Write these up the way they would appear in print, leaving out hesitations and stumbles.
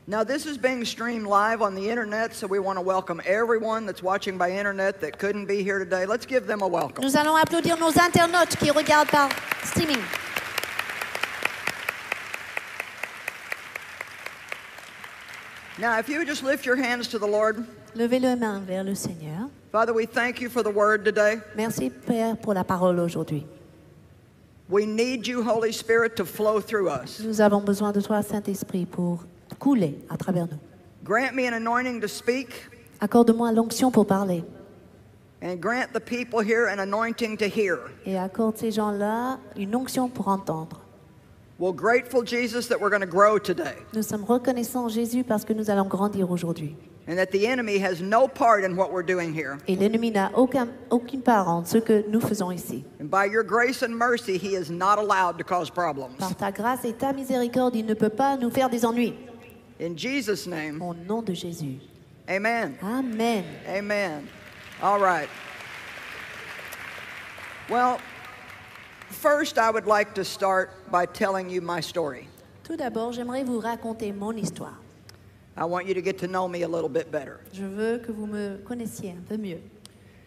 Now, this is being streamed live on the internet, so we want to welcome everyone that's watching by internet that couldn't be here today. Let's give them a welcome. Nous allons applaudir nos internautes qui regardent par streaming. Now, if you would just lift your hands to the Lord. Levez les mains vers le Seigneur. Father, we thank you for the word today. Merci, Père, pour la parole aujourd'hui. We need you, Holy Spirit, to flow through us. Nous avons besoin de toi, Saint-Esprit, pour couler à travers nous. Grant me an anointing to speak. Accorde-moi l'onction pour parler. And grant the people here an anointing to hear. Et accorde ces gens-là une onction pour entendre. We're grateful, Jesus, that we're going to grow today. Nous sommes reconnaissants, Jésus, parce que nous allons grandir aujourd'hui. And that the enemy has no part in what we're doing here. Et l'ennemi n'a aucune part en ce que nous faisons ici. And by your grace and mercy, he is not allowed to cause problems. Par ta grâce et ta miséricorde, il ne peut pas nous faire des ennuis. In Jesus' name. Au nom de Jésus. Amen. Amen. Amen. All right. Well, first I would like to start by telling you my story. Tout d'abord, j'aimerais vous raconter mon histoire. I want you to get to know me a little bit better. Je veux que vous me connaissiez un peu mieux.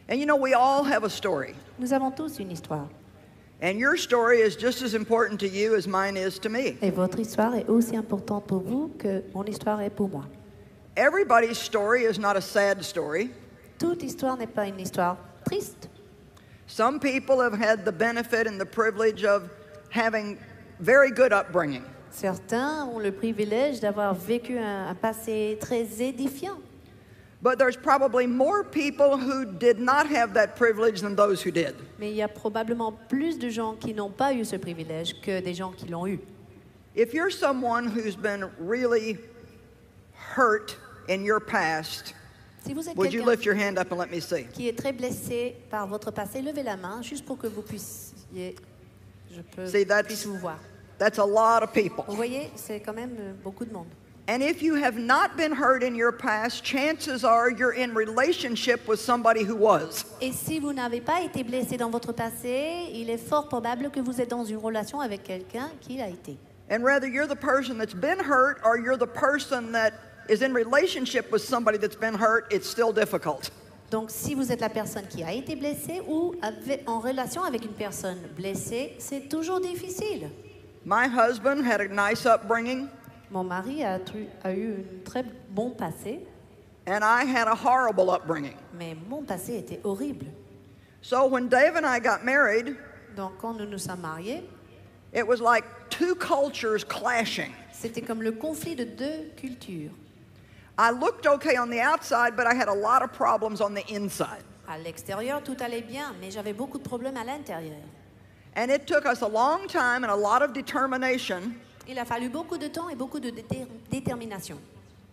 And you know, we all have a story. Nous avons tous une histoire. And your story is just as important to you as mine is to me. Et votre histoire est aussi importante pour vous que mon histoire est pour moi. Everybody's story is not a sad story. Toute histoire n'est pas une histoire triste. Some people have had the benefit and the privilege of having very good upbringing. Certains ont le privilège d'avoir vécu un passé très édifiant. But there's probably more people who did not have that privilege than those who did. Mais il y a probablement plus de gens qui n'ont pas eu ce privilège que des gens qui l'ont eu. If you're someone who's been really hurt in your past, si vous êtes would you quelqu'un lift your hand up and let me see? Qui est très blessé par votre passé, levez la main juste pour que vous puissiez, puisse vous voir. That's a lot of people. Vous voyez, c'est quand même beaucoup de monde. And if you have not been hurt in your past, chances are you're in relationship with somebody who was. Et si vous n'avez pas été blessé dans votre passé, il est fort probable que vous êtes dans une relation avec quelqu'un qui l'a été. And whether you're the person that's been hurt or you're the person that is in relationship with somebody that's been hurt, it's still difficult. Donc si vous êtes la personne qui a été blessée ou en relation avec une personne blessée, c'est toujours difficile. My husband had a nice upbringing. Mon mari a eu un très bon passé. And I had a horrible upbringing. Mais mon passé était horrible. So when Dave and I got married, donc quand nous nous sommes mariés, it was like two cultures clashing. C'était comme le conflit de deux cultures. I looked okay on the outside, but I had a lot of problems on the inside. À l'extérieur, tout allait bien, mais j'avais beaucoup de problèmes à l'intérieur. And it took us a long time and a lot of determination. Il a fallu beaucoup de temps et beaucoup de détermination.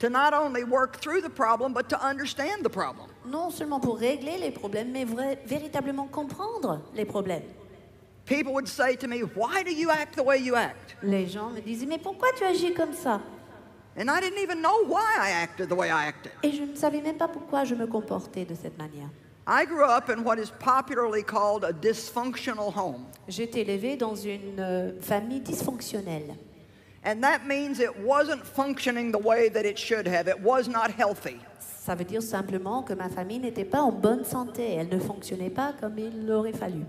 To not only work through the problem, but to understand the problem. Non seulement pour régler les problèmes, mais véritablement comprendre les problèmes. People would say to me, "Why do you act the way you act?" Les gens me disaient, mais pourquoi tu agis comme ça? And I didn't even know why I acted the way I acted. Et je ne savais même pas pourquoi je me comportais de cette manière. I grew up in what is popularly called a dysfunctional home. J'ai été élevée dans une famille dysfonctionnelle. And that means it wasn't functioning the way that it should have. It was not healthy. Ça veut dire simplement que ma famille n'était pas en bonne santé. Elle ne fonctionnait pas comme il l'aurait fallu.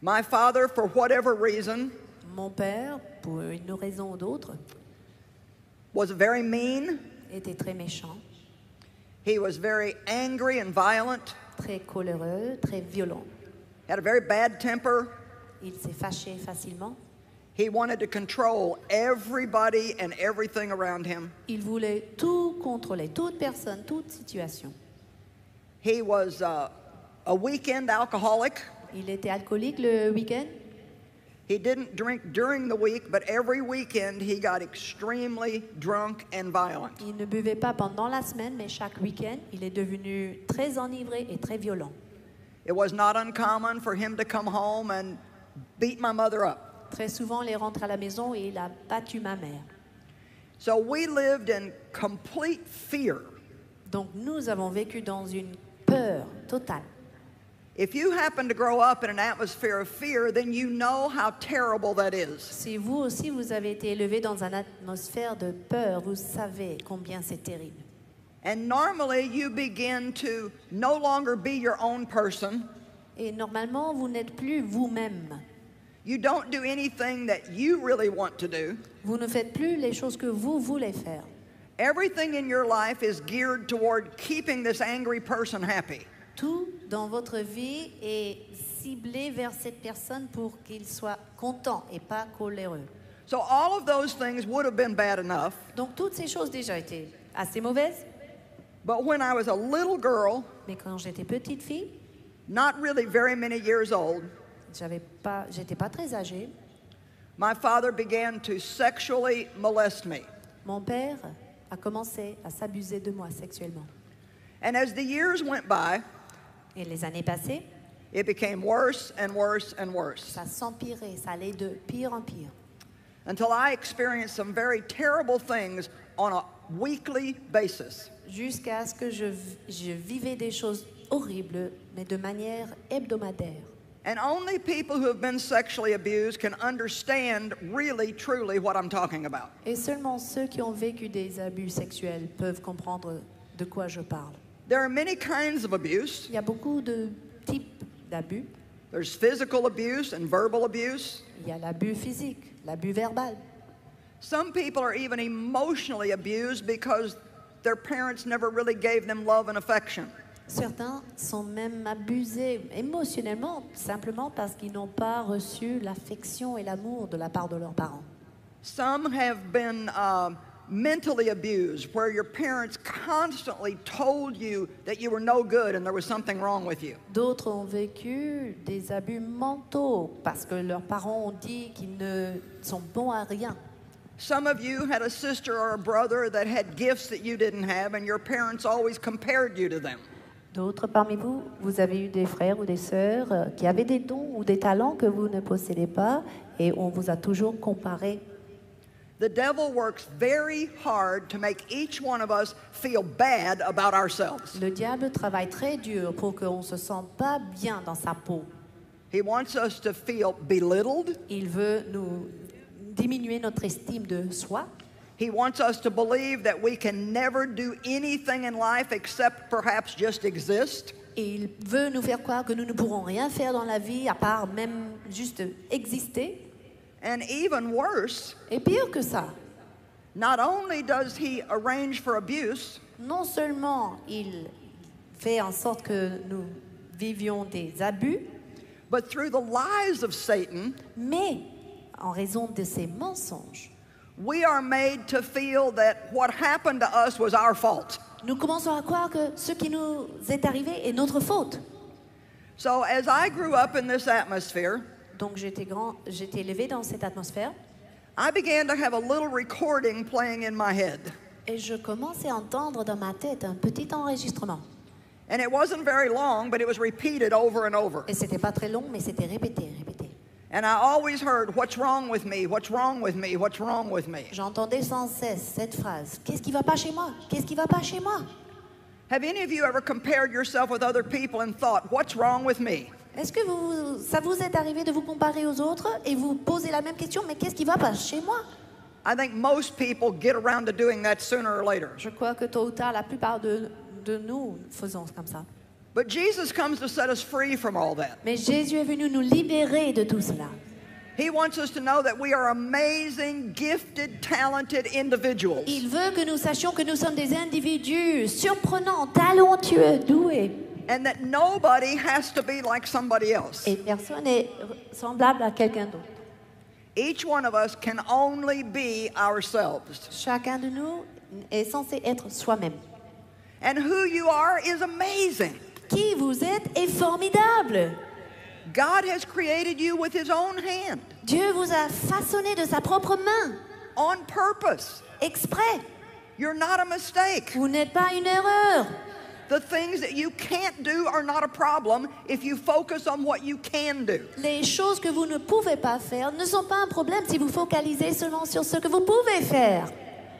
My father, for whatever reason, mon père, pour une raison ou d'autre, was very mean. Était très méchant. He was very angry and violent. Très coléreux, très violent. Had a very bad temper. Il s'est fâché facilement. He wanted to control everybody and everything around him. Il voulait tout contrôler, toute personne, toute situation. He was a weekend alcoholic. Il était alcoolique le week-end. He didn't drink during the week, but every weekend he got extremely drunk and violent. Il ne buvait pas pendant la semaine, mais chaque week-end, il est devenu très enivré et très violent. It was not uncommon for him to come home and beat my mother up. Très souvent, il rentre à la maison et il a battu ma mère. So we lived in complete fear. Donc nous avons vécu dans une peur totale. If you happen to grow up in an atmosphere of fear, then you know how terrible that is. Si vous aussi vous avez été élevé dans une atmosphère de peur, vous savez combien c'est terrible. And normally you begin to no longer be your own person. Et normalement, vous n'êtes plus vous-même. You don't do anything that you really want to do. Vous ne faites plus les choses que vous voulez faire. Everything in your life is geared toward keeping this angry person happy. Tout dans votre vie est ciblé vers cette personne pour qu'il soit content et pas coléreux. So all of those things would have been bad enough. Donc toutes ces choses déjà étaient assez mauvaises. But when I was a little girl, Mais quand j'étais petite fille, not really very many years old, j'étais pas très âgée. my father began to sexually molest me. Mon père a commencé à s'abuser de moi sexuellement. And as the years went by, Et les années passées, it became worse and worse and worse ça s'empirait, ça allait de pire en pire. until I experienced some very terrible things on a weekly basis. Jusqu'à ce que je vivais des choses horribles, mais de manière hebdomadaire. And only people who have been sexually abused can understand really, truly what I'm talking about. Et seulement ceux qui ont vécu des abus sexuels peuvent comprendre de quoi je parle. There are many kinds of abuse. Il y a beaucoup de types d'abus. There's physical abuse and verbal abuse. Il y a l'abus physique, l'abus verbal. Some people are even emotionally abused because their parents never really gave them love and affection. Certains sont même abusés émotionnellement, simplement parce qu'ils n'ont pas reçu l'affection et l'amour de la part de leurs parents. Some have been mentally abused, where your parents constantly told you that you were no good and there was something wrong with you. D'autres ont vécu des abus mentaux parce que leurs parents ont dit qu'ils ne sont bons à rien. Some of you had a sister or a brother that had gifts that you didn't have, and your parents always compared you to them. D'autres parmi vous, vous avez eu des frères ou des sœurs qui avaient des dons ou des talents que vous ne possédez pas et on vous a toujours comparé. The devil works very hard to make each one of us feel bad about ourselves. Le diable travaille très dur pour qu'on ne se sente pas bien dans sa peau. He wants us to feel belittled. Il veut nous diminuer notre estime de soi. He wants us to believe that we can never do anything in life except perhaps just exist. Et il veut nous faire croire que nous ne pourrons rien faire dans la vie à part même juste exister. And even worse, Et pire que ça, not only does he arrange for abuse, non seulement il fait en sorte que nous vivions des abus, but through the lies of Satan, mais en raison de ces mensonges, we are made to feel that what happened to us was our fault. nous commençons à croire que ce qui nous est arrivé est notre faute. So as I grew up in this atmosphere, Donc j'étais élevée dans cette atmosphère I began to have a little recording playing in my head. et je commençais à entendre dans ma tête un petit enregistrement. And it wasn't very long, but it was repeated over and over. Et c'était pas très long, mais c'était répété. And I always heard, what's wrong with me? What's wrong with me? What's wrong with me? J'entendais sans cesse cette phrase. Qu'est-ce qui va pas chez moi? Qu'est-ce qui va pas chez moi? Have any of you ever compared yourself with other people and thought, what's wrong with me? Est-ce que ça vous est arrivé de vous comparer aux autres et vous poser la même question, mais qu'est-ce qui va pas chez moi? I think most people get around to doing that sooner or later. Je crois que tôt ou tard, la plupart de nous faisons comme ça. But Jesus comes to set us free from all that. Mais Jésus est venu nous libérer de tout cela. He wants us to know that we are amazing, gifted, talented individuals. Il veut que nous sachions que nous sommes des individus surprenants, talentueux, doués. And that nobody has to be like somebody else. Et personne n'est semblable à quelqu'un d'autre. Each one of us can only be ourselves. Chacun de nous est censé être soi-même. And who you are is amazing. Qui vous êtes est formidable. God has created you with his own hand, Dieu vous a façonné de sa propre main, on purpose. exprès. You're not a mistake. Vous n'êtes pas une erreur. The things that you can't do are not a problem if you focus on what you can do. Les choses que vous ne pouvez pas faire ne sont pas un problème si vous focalisez seulement sur ce que vous pouvez faire.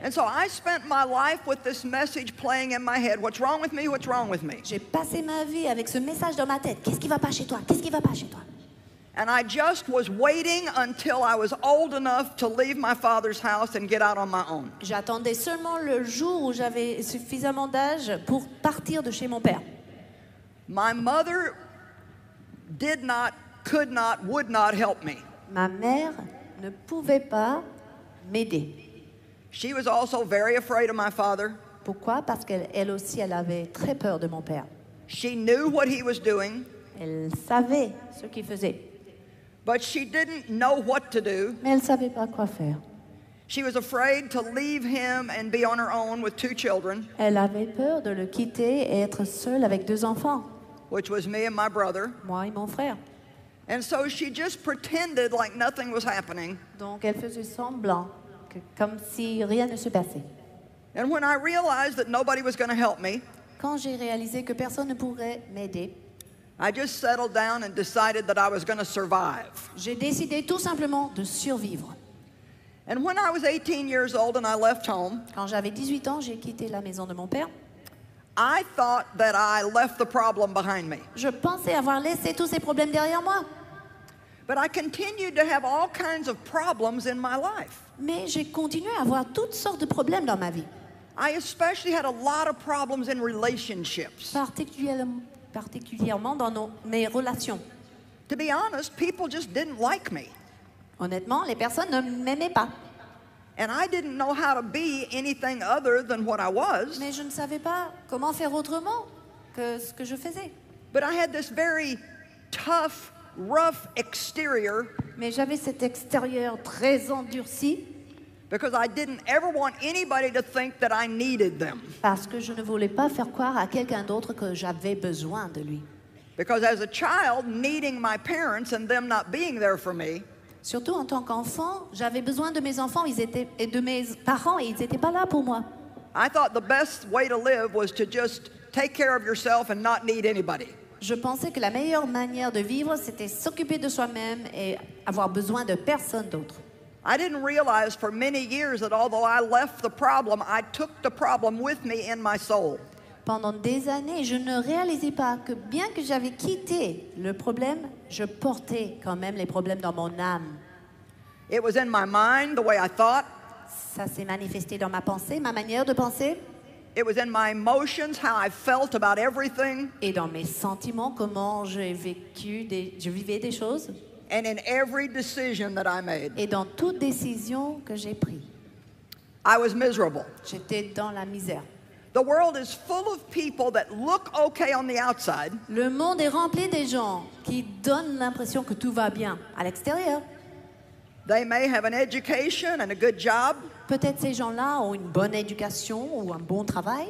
And so I spent my life with this message playing in my head. What's wrong with me? What's wrong with me? J'ai passé ma vie avec ce message dans ma tête. Qu'est-ce qui va pas chez toi? Qu'est-ce qui va pas chez toi? And I just was waiting until I was old enough to leave my father's house and get out on my own. J'attendais seulement le jour où j'avais suffisamment d'âge pour partir de chez mon père. My mother did not, could not, would not help me. Ma mère ne pouvait pas m'aider. She was also very afraid of my father. Pourquoi? Parce qu'elle aussi, elle avait très peur de mon père. She knew what he was doing, Elle savait ce qu'il faisait, but she didn't know what to do. mais elle ne savait pas quoi faire. She was afraid to leave him and be on her own with 2 children, Elle avait peur de le quitter et être seule avec 2 enfants, which was me and my brother. moi et mon frère. And so she just pretended like nothing was happening. Donc elle faisait semblant, comme si rien ne se passait. And when I realized that nobody was going to help me, Quand j'ai réalisé que personne ne pourrait m'aider, I just settled down and decided that I was going to survive. j'ai décidé tout simplement de survivre. And when I was 18 years old and I left home, Quand j'avais 18 ans, j'ai quitté la maison de mon père. I thought that I left the problem behind me. Je pensais avoir laissé tous ces problèmes derrière moi. But I continued to have all kinds of problems in my life. Mais j'ai continué à avoir toutes sortes de problèmes dans ma vie, I especially had a lot of problems in relationships. particulièrement dans mes relations. To be honest, people just didn't like me. Honnêtement, les personnes ne m'aimaient pas. And I didn't know how to be anything other than what I was. Mais je ne savais pas comment faire autrement que ce que je faisais. But I had this very tough, rough exterior Mais j'avais cet extérieur très endurci because I didn't ever want anybody to think that I needed them. parce que je ne voulais pas faire croire à quelqu'un d'autre que j'avais besoin de lui. Because as a child, needing my parents and them not being there for me, Surtout en tant qu'enfant, j'avais besoin de mes enfants et de mes parents et ils n'étaient pas là pour moi. I thought the best way to live was to just take care of yourself and not need anybody. Je pensais que la meilleure manière de vivre, c'était s'occuper de soi-même et avoir besoin de personne d'autre. I didn't realize for many years that although I left the problem, I took the problem with me in my soul. Pendant des années, je ne réalisais pas que bien que j'avais quitté le problème, je portais quand même les problèmes dans mon âme. It was in my mind, the way I thought. Ça s'est manifesté dans ma pensée, ma manière de penser, It was in my emotions, how I felt about everything, et dans mes sentiments, comment je vivais des choses, and in every decision that I made. et dans toute décision que j'ai prise. I was miserable. J'étais dans la misère. The world is full of people that look okay on the outside, Le monde est rempli des gens qui donnent l'impression que tout va bien à l'extérieur. they may have an education and a good job, Peut-être ces gens-là ont une bonne éducation ou un bon travail,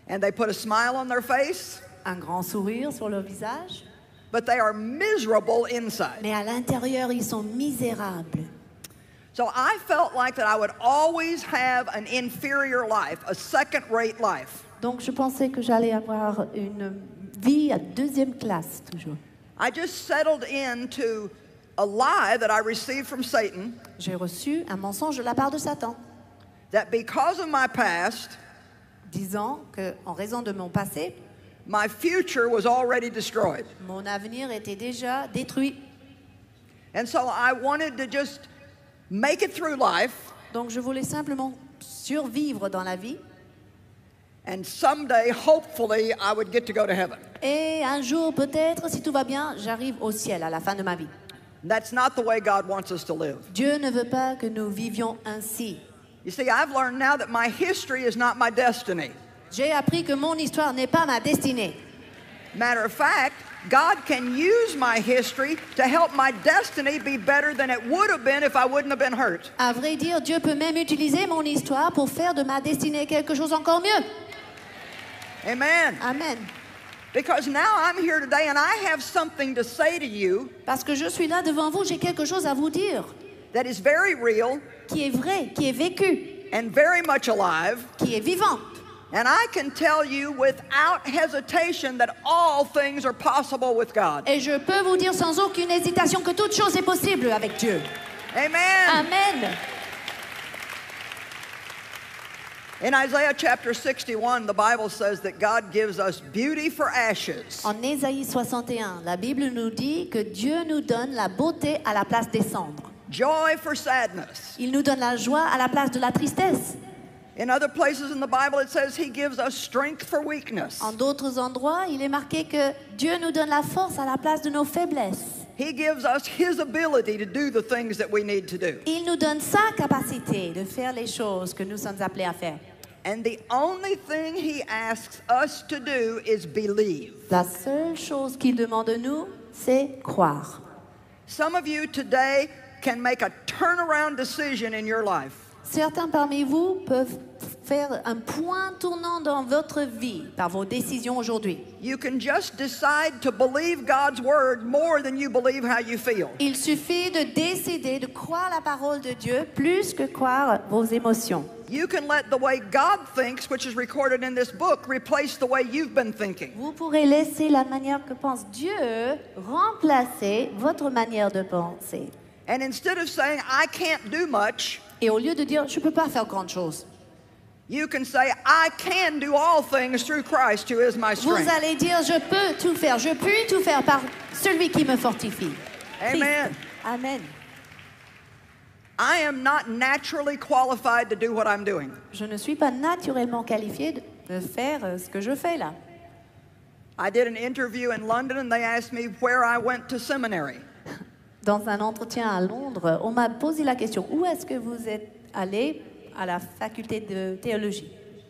and they put a smile on their face, un grand sourire sur leur visage, but they are miserable inside. mais à l'intérieur, ils sont misérables. So I felt like that I would always have an inferior life, a second-rate life. Donc je pensais que j'allais avoir une vie à deuxième classe toujours. I just settled into a lie that I received from Satan, J'ai reçu un mensonge de la part de Satan, that because of my past, disant qu'en raison de mon passé, my future was already destroyed. mon avenir était déjà détruit. And so I wanted to just make it through life, Donc je voulais simplement survivre dans la vie, and someday, hopefully, I would get to go to heaven. et un jour peut-être, si tout va bien, j'arrive au ciel à la fin de ma vie. That's not the way God wants us to live. Dieu ne veut pas que nous vivions ainsi. You see, I've learned now that my history is not my destiny. J'ai appris que mon histoire n'est pas ma destinée. Matter of fact, God can use my history to help my destiny be better than it would have been if I wouldn't have been hurt. À vrai dire, Dieu peut même utiliser mon histoire pour faire de ma destinée quelque chose encore mieux. Amen. Amen. Because now I'm here today and I have something to say to you Parce que je suis là devant vous, j'ai quelque chose à vous dire that is very real qui est vrai, qui est vécu, and very much alive. qui est vivant. And I can tell you without hesitation that all things are possible with God. Et je peux vous dire sans aucune hésitation que toute chose est possible avec Dieu. Amen. Amen. In Isaiah chapter 61, the Bible says that God gives us beauty for ashes. En Ésaïe 61, la Bible nous dit que Dieu nous donne la beauté à la place des cendres. Joy for sadness. Il nous donne la joie à la place de la tristesse. In other places in the Bible, it says He gives us strength for weakness. En d'autres endroits, il est marqué que Dieu nous donne la force à la place de nos faiblesses. He gives us His ability to do the things that we need to do. Il nous donne sa capacité de faire les choses que nous sommes appelés à faire. And the only thing He asks us to do is believe. La seule chose qu'il demande de nous, c'est croire. Some of you today can make a turnaround decision in your life. Certains parmi vous peuvent faire un point tournant dans votre vie par vos décisions aujourd'hui. You can just decide to believe God's word more than you believe how you feel. Il suffit de décider de croire la parole de Dieu plus que croire vos émotions. You can let the way God thinks, which is recorded in this book, replace the way you've been thinking. Vous pourrez laisser la manière que pense Dieu remplacer votre manière de penser. And instead of saying, I can't do much, Et au lieu de dire, je ne peux pas faire grand chose, you can say, I can do all things through Christ who is my vous strength. allez dire, je peux tout faire, je puis tout faire par celui qui me fortifie. Amen. Christ. Amen. I am not naturally qualified to do what I'm doing. Je ne suis pas naturellement qualifiée de faire ce que je fais là. I did an interview in London and they asked me where I went to seminary. Dans un entretien à Londres, on m'a posé la question, où est-ce que vous êtes allé à la faculté de théologie?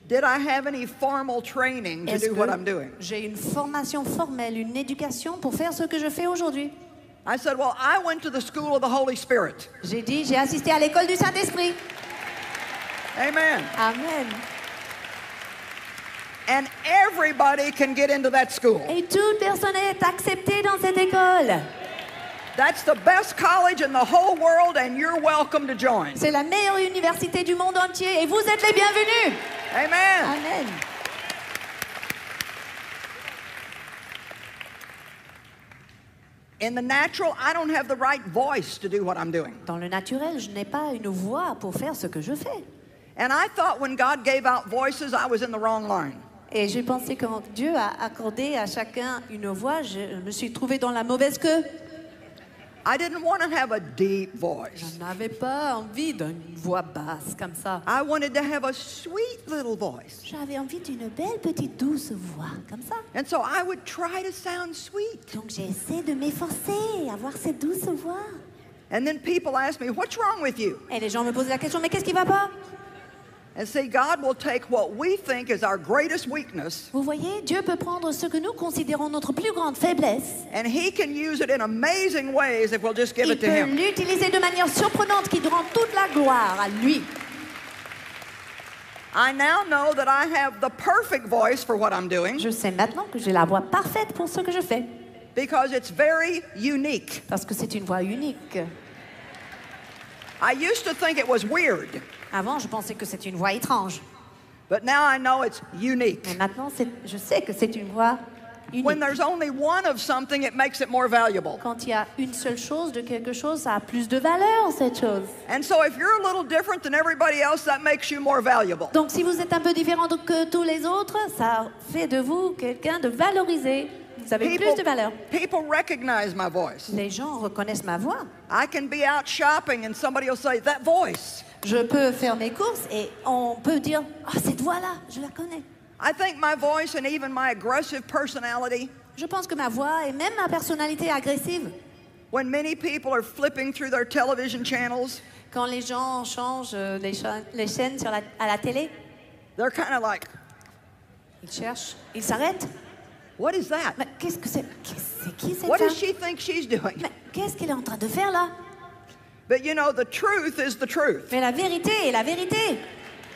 Did I have any formal training to Est-ce do what I'm doing? que j'ai une formation formelle, une éducation pour faire ce que je fais aujourd'hui? I said, well, I went to the school of the Holy Spirit. J'ai dit, j'ai assisté à l'école du Saint-Esprit. Amen. Amen. And everybody can get into that school. Et toute personne est acceptée dans cette école. That's the best college in the whole world and you're welcome to join. C'est la meilleure université du monde entier et vous êtes les bienvenus. Amen. Amen. In the natural, I don't have the right voice to do what I'm doing. Dans le naturel, je n'ai pas une voix pour faire ce que je fais. And I thought when God gave out voices, I was in the wrong line. Et j'ai pensé que Dieu a accordé à chacun une voix. Je me suis trouvée dans la mauvaise queue. I didn't want to have a deep Je voice. n'avais pas envie d'une voix basse comme ça. I wanted to have a sweet little voice. J'avais envie d'une belle petite douce voix comme ça. And so I would try to sound sweet. Donc j'ai essayé de m'efforcer à avoir cette douce voix. And then people ask me, what's wrong with you? Et les gens me posaient la question, mais qu'est-ce qui va pas? And see, God will take what we think is our greatest weakness, Vous voyez, Dieu peut prendre ce que nous considérons notre plus grande faiblesse. and He can use it in amazing ways if we'll just give Il it to peut Him. l'utiliser de manière surprenante qui rend toute la gloire à lui. I now know that I have the perfect voice for what I'm doing Je sais maintenant que j'ai la voix parfaite pour ce que je fais. because it's very unique. Parce que c'est une voix unique. I used to think it was weird, Avant, je pensais que c'était une voix étrange. but now I know it's unique. Mais maintenant, je sais que c'est une voix unique. When there's only one of something, it makes it more valuable. Quand il y a une seule chose de quelque chose, ça a plus de valeur, cette chose. And so if you're a little different than everybody else, that makes you more valuable. Donc, si vous êtes un peu différent que tous les autres, ça fait de vous quelqu'un de valorisé. Vous avez plus de valeur. People recognize my voice. Les gens reconnaissent ma voix. I can be out shopping and somebody will say, that voice. Je peux faire mes courses et on peut dire « Ah, cette voix-là, je la connais ». I think my voice and even my aggressive personality, Je pense que ma voix et même ma personnalité agressive, when many people are flipping through their television channels, quand les gens changent les chaînes à la télé, they're kind of like, ils cherchent, ils s'arrêtent. what is that? Mais qu'est-ce que c'est? C'est qui cette What femme? does she think she's doing? Mais qu'est-ce qu'elle est en train de faire là? But you know, the truth is the truth. Mais la vérité est la vérité.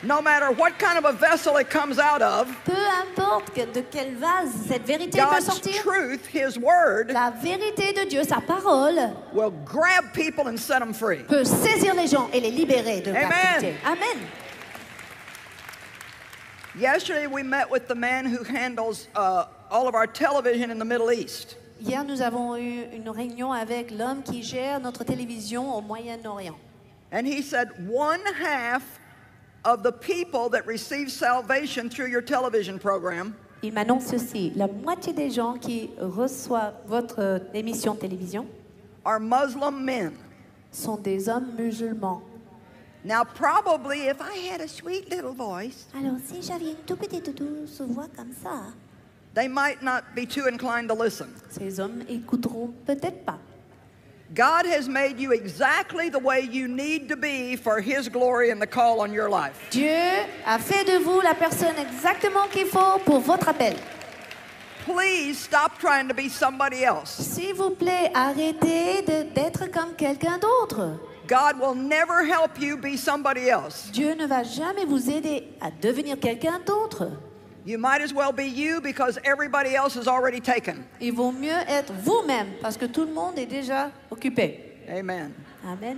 No matter what kind of a vessel it comes out of, Peu importe de quel vase cette vérité peut God's sortir, truth, His word, la vérité de Dieu, sa parole, will grab people and set them free. peut saisir les gens et les libérer de Amen. captivité. Amen. Yesterday we met with the man who handles all of our television in the Middle East. Hier, nous avons eu une réunion avec l'homme qui gère notre télévision au Moyen-Orient. And he said 1/2 of the people that receive salvation through your television program Il m'annonce ceci, la moitié des gens qui reçoivent votre émission télévision are Muslim men. sont des hommes musulmans. Now, probably if I had a sweet little voice, Alors, si j'avais une toute petite douce voix comme ça, they might not be too inclined to listen. ces hommes écouteront peut-être pas. God has made you exactly the way you need to be for His glory and the call on your life. Dieu a fait de vous la personne exactement qu'il faut pour votre appel. Please stop trying to be somebody else. S'il vous plaît, arrêtez d'être comme quelqu'un d'autre. God will never help you be somebody else. Dieu ne va jamais vous aider à devenir quelqu'un d'autre. You might as well be you because everybody else is already taken. Il vaut mieux être vous-même parce que tout le monde est déjà occupé. Amen. Amen.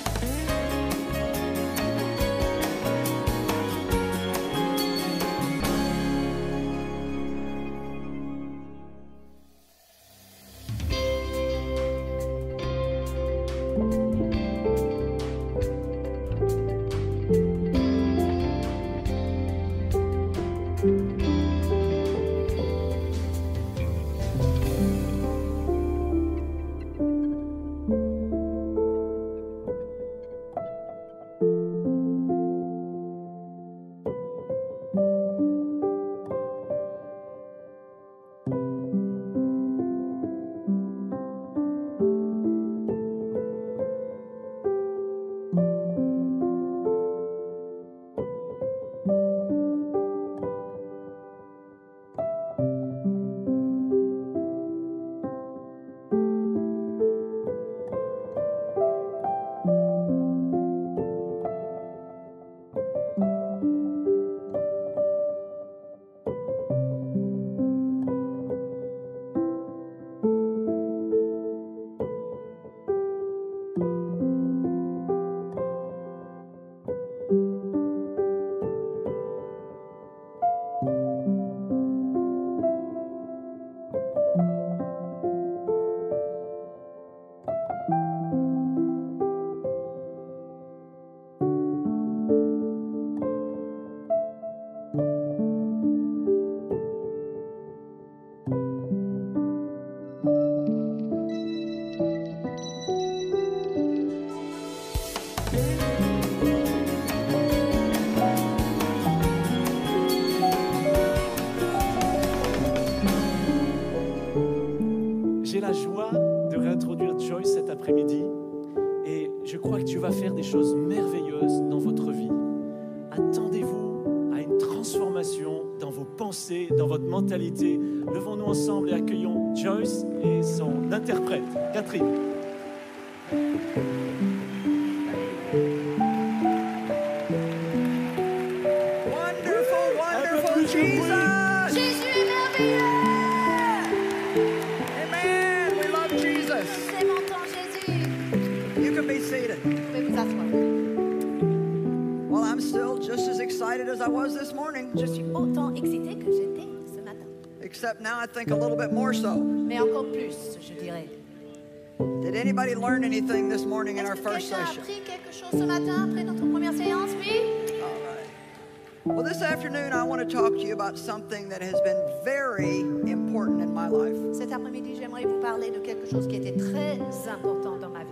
J'ai la joie de réintroduire Joyce cet après-midi et je crois que Dieu va faire des choses merveilleuses dans votre vie. Attendez-vous à une transformation dans vos pensées, dans votre mentalité. Levons-nous ensemble et accueillons Joyce et son interprète, Catherine. Wonderful, wonderful Jesus. Jésus est merveilleux. Amen. We love Jesus. Nous aimons tant Jésus. You can be seated. Vous pouvez vous asseoir. Well, I'm still just as excited as I was this morning, Je suis autant excitée que j'étais ce matin. except now I think a little bit more so. Mais encore plus, je dirais. Did anybody learn anything this morning in Est-ce our que first quelqu'un a session? appris quelque chose ce matin après notre première séance? Oui? All right. Well, this afternoon I want to talk to you about something that has been very important in my life. Cet après-midi, j'aimerais vous parler de quelque chose qui était très important dans ma vie.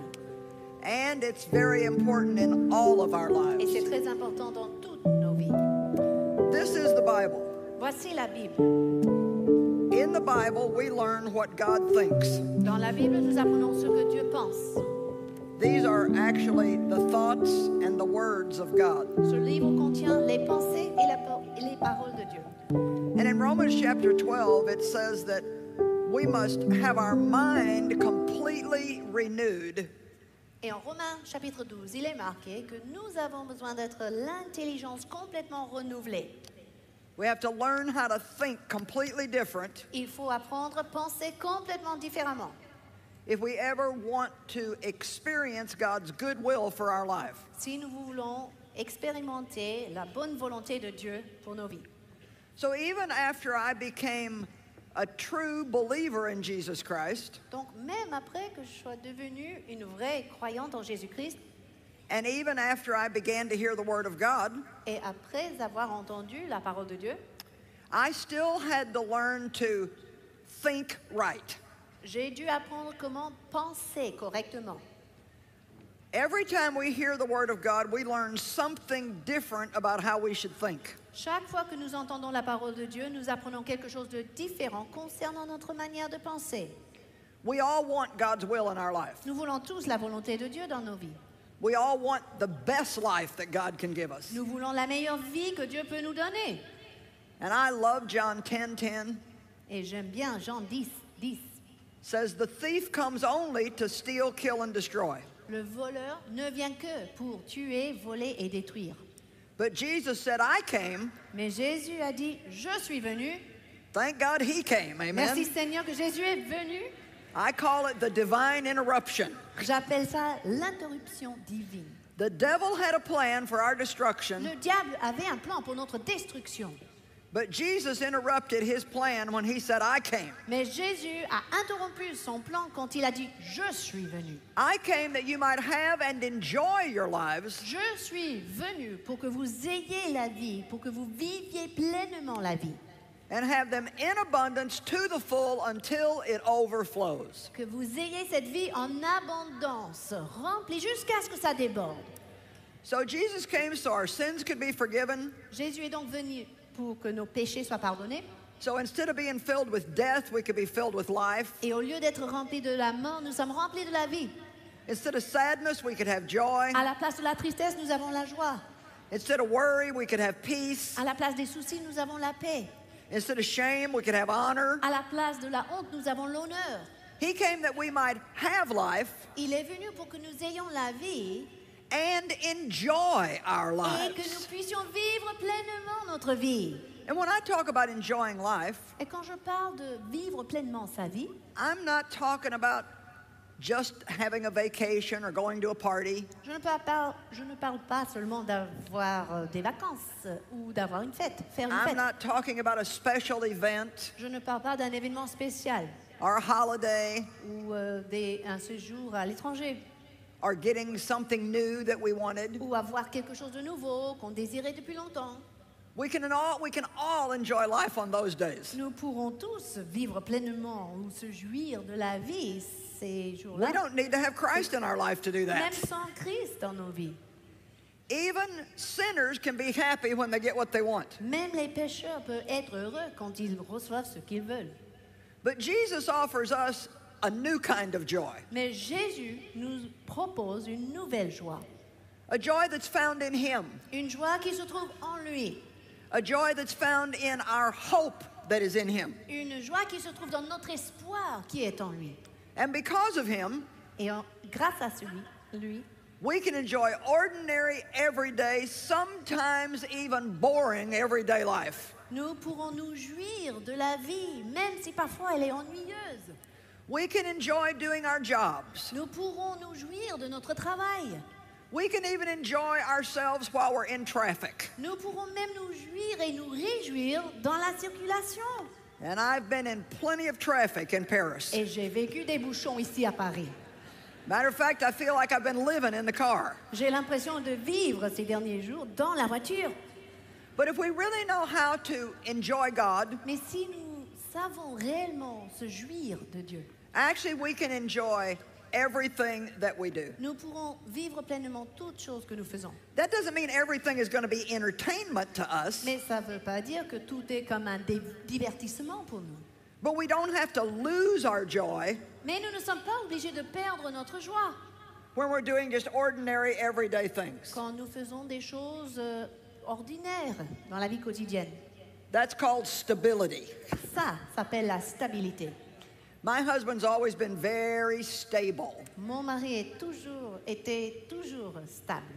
And it's very important in all of our Et c'est lives. très important dans toutes nos vies. This is the Bible. Voici la Bible. In the Bible, we learn what God thinks. Dans la Bible, nous apprenons ce que Dieu pense. These are actually the thoughts and the words of God. Ce livre contient les pensées et les paroles de Dieu. And in Romans chapter 12, it says that we must have our mind completely renewed Et en Romains chapitre 12, il est marqué que nous avons besoin d'être l'intelligence complètement renouvelée. We have to learn how to think completely different Il faut apprendre à penser complètement différemment if we ever want to experience God's goodwill for our life. si nous voulons expérimenter la bonne volonté de Dieu pour nos vies. So even after I became a true believer in Jesus Christ, Donc même après que je sois devenue une vraie croyante en Jésus-Christ, And even after I began to hear the Word of God, Et après avoir entendu la parole de Dieu, I still had to learn to think right. j'ai dû apprendre comment penser correctement. Every time we hear the Word of God, we learn something different about how we should think. Chaque fois que nous entendons la parole de Dieu, nous apprenons quelque chose de différent concernant notre manière de penser. We all want God's will in our life. Nous voulons tous la volonté de Dieu dans nos vies. We all want the best life that God can give us. Nous voulons la meilleure vie que Dieu peut nous donner. And I love John 10:10. Et j'aime bien Jean 10, 10. Says the thief comes only to steal, kill and destroy. Le voleur ne vient que pour tuer, voler et détruire. But Jesus said, I came. Mais Jésus a dit, je suis venu. Thank God he came. Amen. Merci Seigneur que Jésus est venu. I call it the divine interruption. J'appelle ça l'interruption divine. The devil had a plan for our destruction, Le diable avait un plan pour notre destruction. but Jesus interrupted his plan when he said, I came. Mais Jésus a interrompu son plan quand il a dit, je suis venu. I came that you might have and enjoy your lives Je suis venu pour que vous ayez la vie, pour que vous viviez pleinement la vie. and have them in abundance to the full until it overflows. Que vous ayez cette vie en abondance, remplie jusqu'à ce que ça déborde. So Jesus came so our sins could be forgiven. Jésus est donc venu pour que nos péchés soient pardonnés. So instead of being filled with death, we could be filled with life. Et au lieu d'être remplis de la mort, nous sommes remplis de la vie. Instead of sadness, we could have joy. À la place de la tristesse, nous avons la joie. Instead of worry, we could have peace. À la place des soucis, nous avons la paix. Instead of shame, we could have honor. À la place de la honte, nous avons l'honneur. He came that we might have life Il est venu pour que nous ayons la vie and enjoy our et que nous lives. puissions vivre pleinement notre vie. And when I talk about enjoying life, Et quand je parle de vivre pleinement sa vie, I'm not talking about just having a vacation or going to a party. je ne parle pas seulement d'avoir des vacances ou d'avoir une fête, faire une I'm fête. not talking about a special event Je ne parle pas d'un événement spécial or a holiday ou un séjour à l'étranger or getting something new that we wanted. ou avoir quelque chose de nouveau qu'on désirait depuis longtemps. We can all enjoy life on those days. Nous pourrons tous vivre pleinement ou se jouir de la vie ces We jours-là, don't need to have Christ in our life to do même that. sans Christ dans nos vies. Even sinners can be happy when they get what they want. Même les pécheurs peuvent être heureux quand ils reçoivent ce qu'ils veulent. But Jesus offers us a new kind of joy, Mais Jésus nous propose une nouvelle joie, a joy that's found in Him, une joie qui se trouve en lui, a joy that's found in our hope that is in Him. une joie qui se trouve dans notre espoir qui est en lui. And because of Him, Et grâce à lui, we can enjoy ordinary, everyday, sometimes even boring everyday life. nous pourrons nous jouir de la vie, même si parfois elle est ennuyeuse. We can enjoy doing our jobs. Nous pourrons nous jouir de notre travail. We can even enjoy ourselves while we're in traffic. Nous pourrons même nous jouir et nous réjouir dans la circulation. And I've been in plenty of traffic in Paris. Et j'ai vécu des bouchons ici à Paris. Matter of fact, I feel like I've been living in the car. J'ai l'impression de vivre ces derniers jours dans la voiture. But if we really know how to enjoy God, Mais si nous savons réellement se jouir de Dieu, actually we can enjoy everything that we do. nous pourrons vivre pleinement toutes choses que nous faisons. That doesn't mean everything is going to be entertainment to us, Mais ça ne veut pas dire que tout est comme un divertissement pour nous. but we don't have to lose our joy Mais nous ne sommes pas obligés de perdre notre joie when we're doing just ordinary, everyday things. quand nous faisons des choses ordinaires dans la vie quotidienne. That's called stability. Ça s'appelle la stabilité. My husband's always been very stable. Mon mari était toujours stable.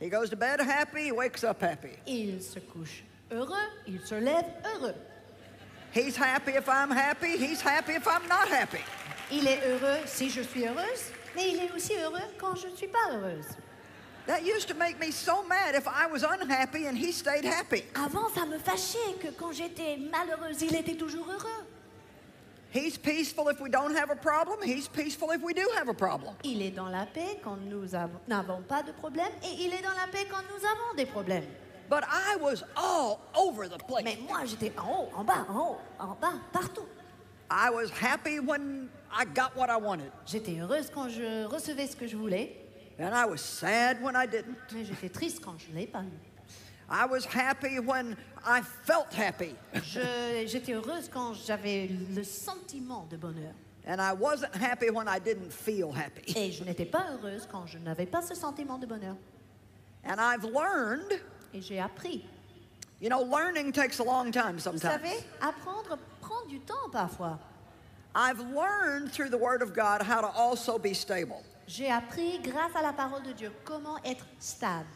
He goes to bed happy, he wakes up happy. Il se couche heureux, il se lève heureux. He's happy if I'm happy, he's happy if I'm not happy. Il est heureux si je suis heureuse, mais il est aussi heureux quand je ne suis pas heureuse. That used to make me so mad if I was unhappy and he stayed happy. Avant, ça me fâchait que quand j'étais malheureuse, il était toujours heureux. He's peaceful if we don't have a problem. He's peaceful if we do have a problem. Il est dans la paix quand nous n'avons pas de problème et il est dans la paix quand nous avons des problèmes. But I was all over the place. Mais moi, j'étais en haut, en bas, en haut, en bas, partout. I was happy when I got what I wanted. J'étais heureuse quand je recevais ce que je voulais, And I was sad when I didn't. mais j'étais triste quand je ne l'ai pas eu. I was happy when I felt happy. J'étais heureuse quand j'avais le sentiment de bonheur. And I wasn't happy when I didn't feel happy. Et je n'étais pas heureuse quand je n'avais pas ce sentiment de bonheur. And I've learned, Et j'ai appris. you know, learning takes a long time Vous sometimes. savez, apprendre prend du temps parfois. I've learned through the Word of God how to also be stable. J'ai appris grâce à la parole de Dieu comment être stable.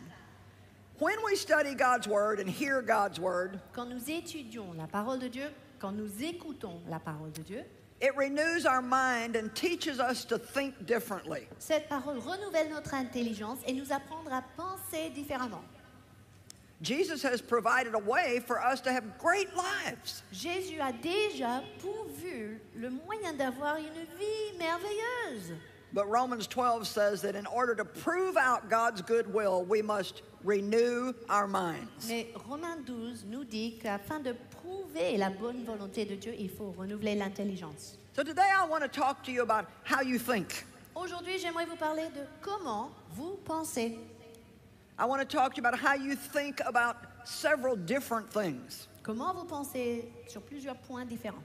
When we study God's Word and hear God's Word, Quand nous étudions la parole de Dieu, quand nous écoutons la parole de Dieu, it renews our mind and teaches us to think differently. cette parole renouvelle notre intelligence et nous apprend à penser différemment. Jesus has provided a way for us to have great lives. Jésus a déjà pourvu le moyen d'avoir une vie merveilleuse. But Romans 12 says that in order to prove out God's goodwill, we must renew our minds. Mais Romains 12 nous dit qu'afin de prouver la bonne volonté de Dieu, il faut renouveler l'intelligence. So today I want to talk to you about how you think. Aujourd'hui, j'aimerais vous parler de comment vous pensez. I want to talk to you about how you think about several different things. Comment vous pensez sur plusieurs points différents.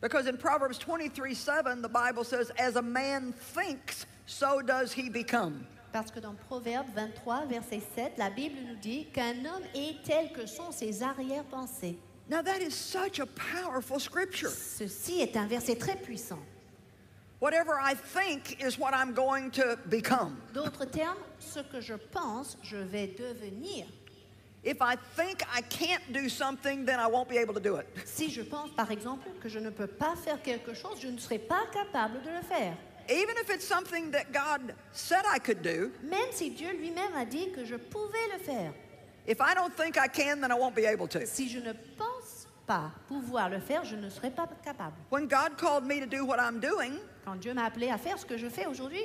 Because in Proverbs 23:7, the Bible says, as a man thinks, so does he become. Parce que dans Proverbe 23, verset 7, la Bible nous dit qu'un homme est tel que sont ses arrière-pensées. Now that is such a powerful scripture. Ceci est un verset très puissant. Whatever I think is what I'm going to become. D'autres termes, ce que je pense, je vais devenir. If I think I can't do something, then I won't be able to do it. Si je pense, par exemple, que je ne peux pas faire quelque chose, je ne serai pas capable de le faire. Even if it's something that God said I could do, Même si Dieu lui-même a dit que je pouvais le faire. if I don't think I can, then I won't be able to. Si je ne pense pas pouvoir le faire, je ne serai pas capable. When God called me to do what I'm doing, Quand Dieu m'a appelé à faire ce que je fais aujourd'hui,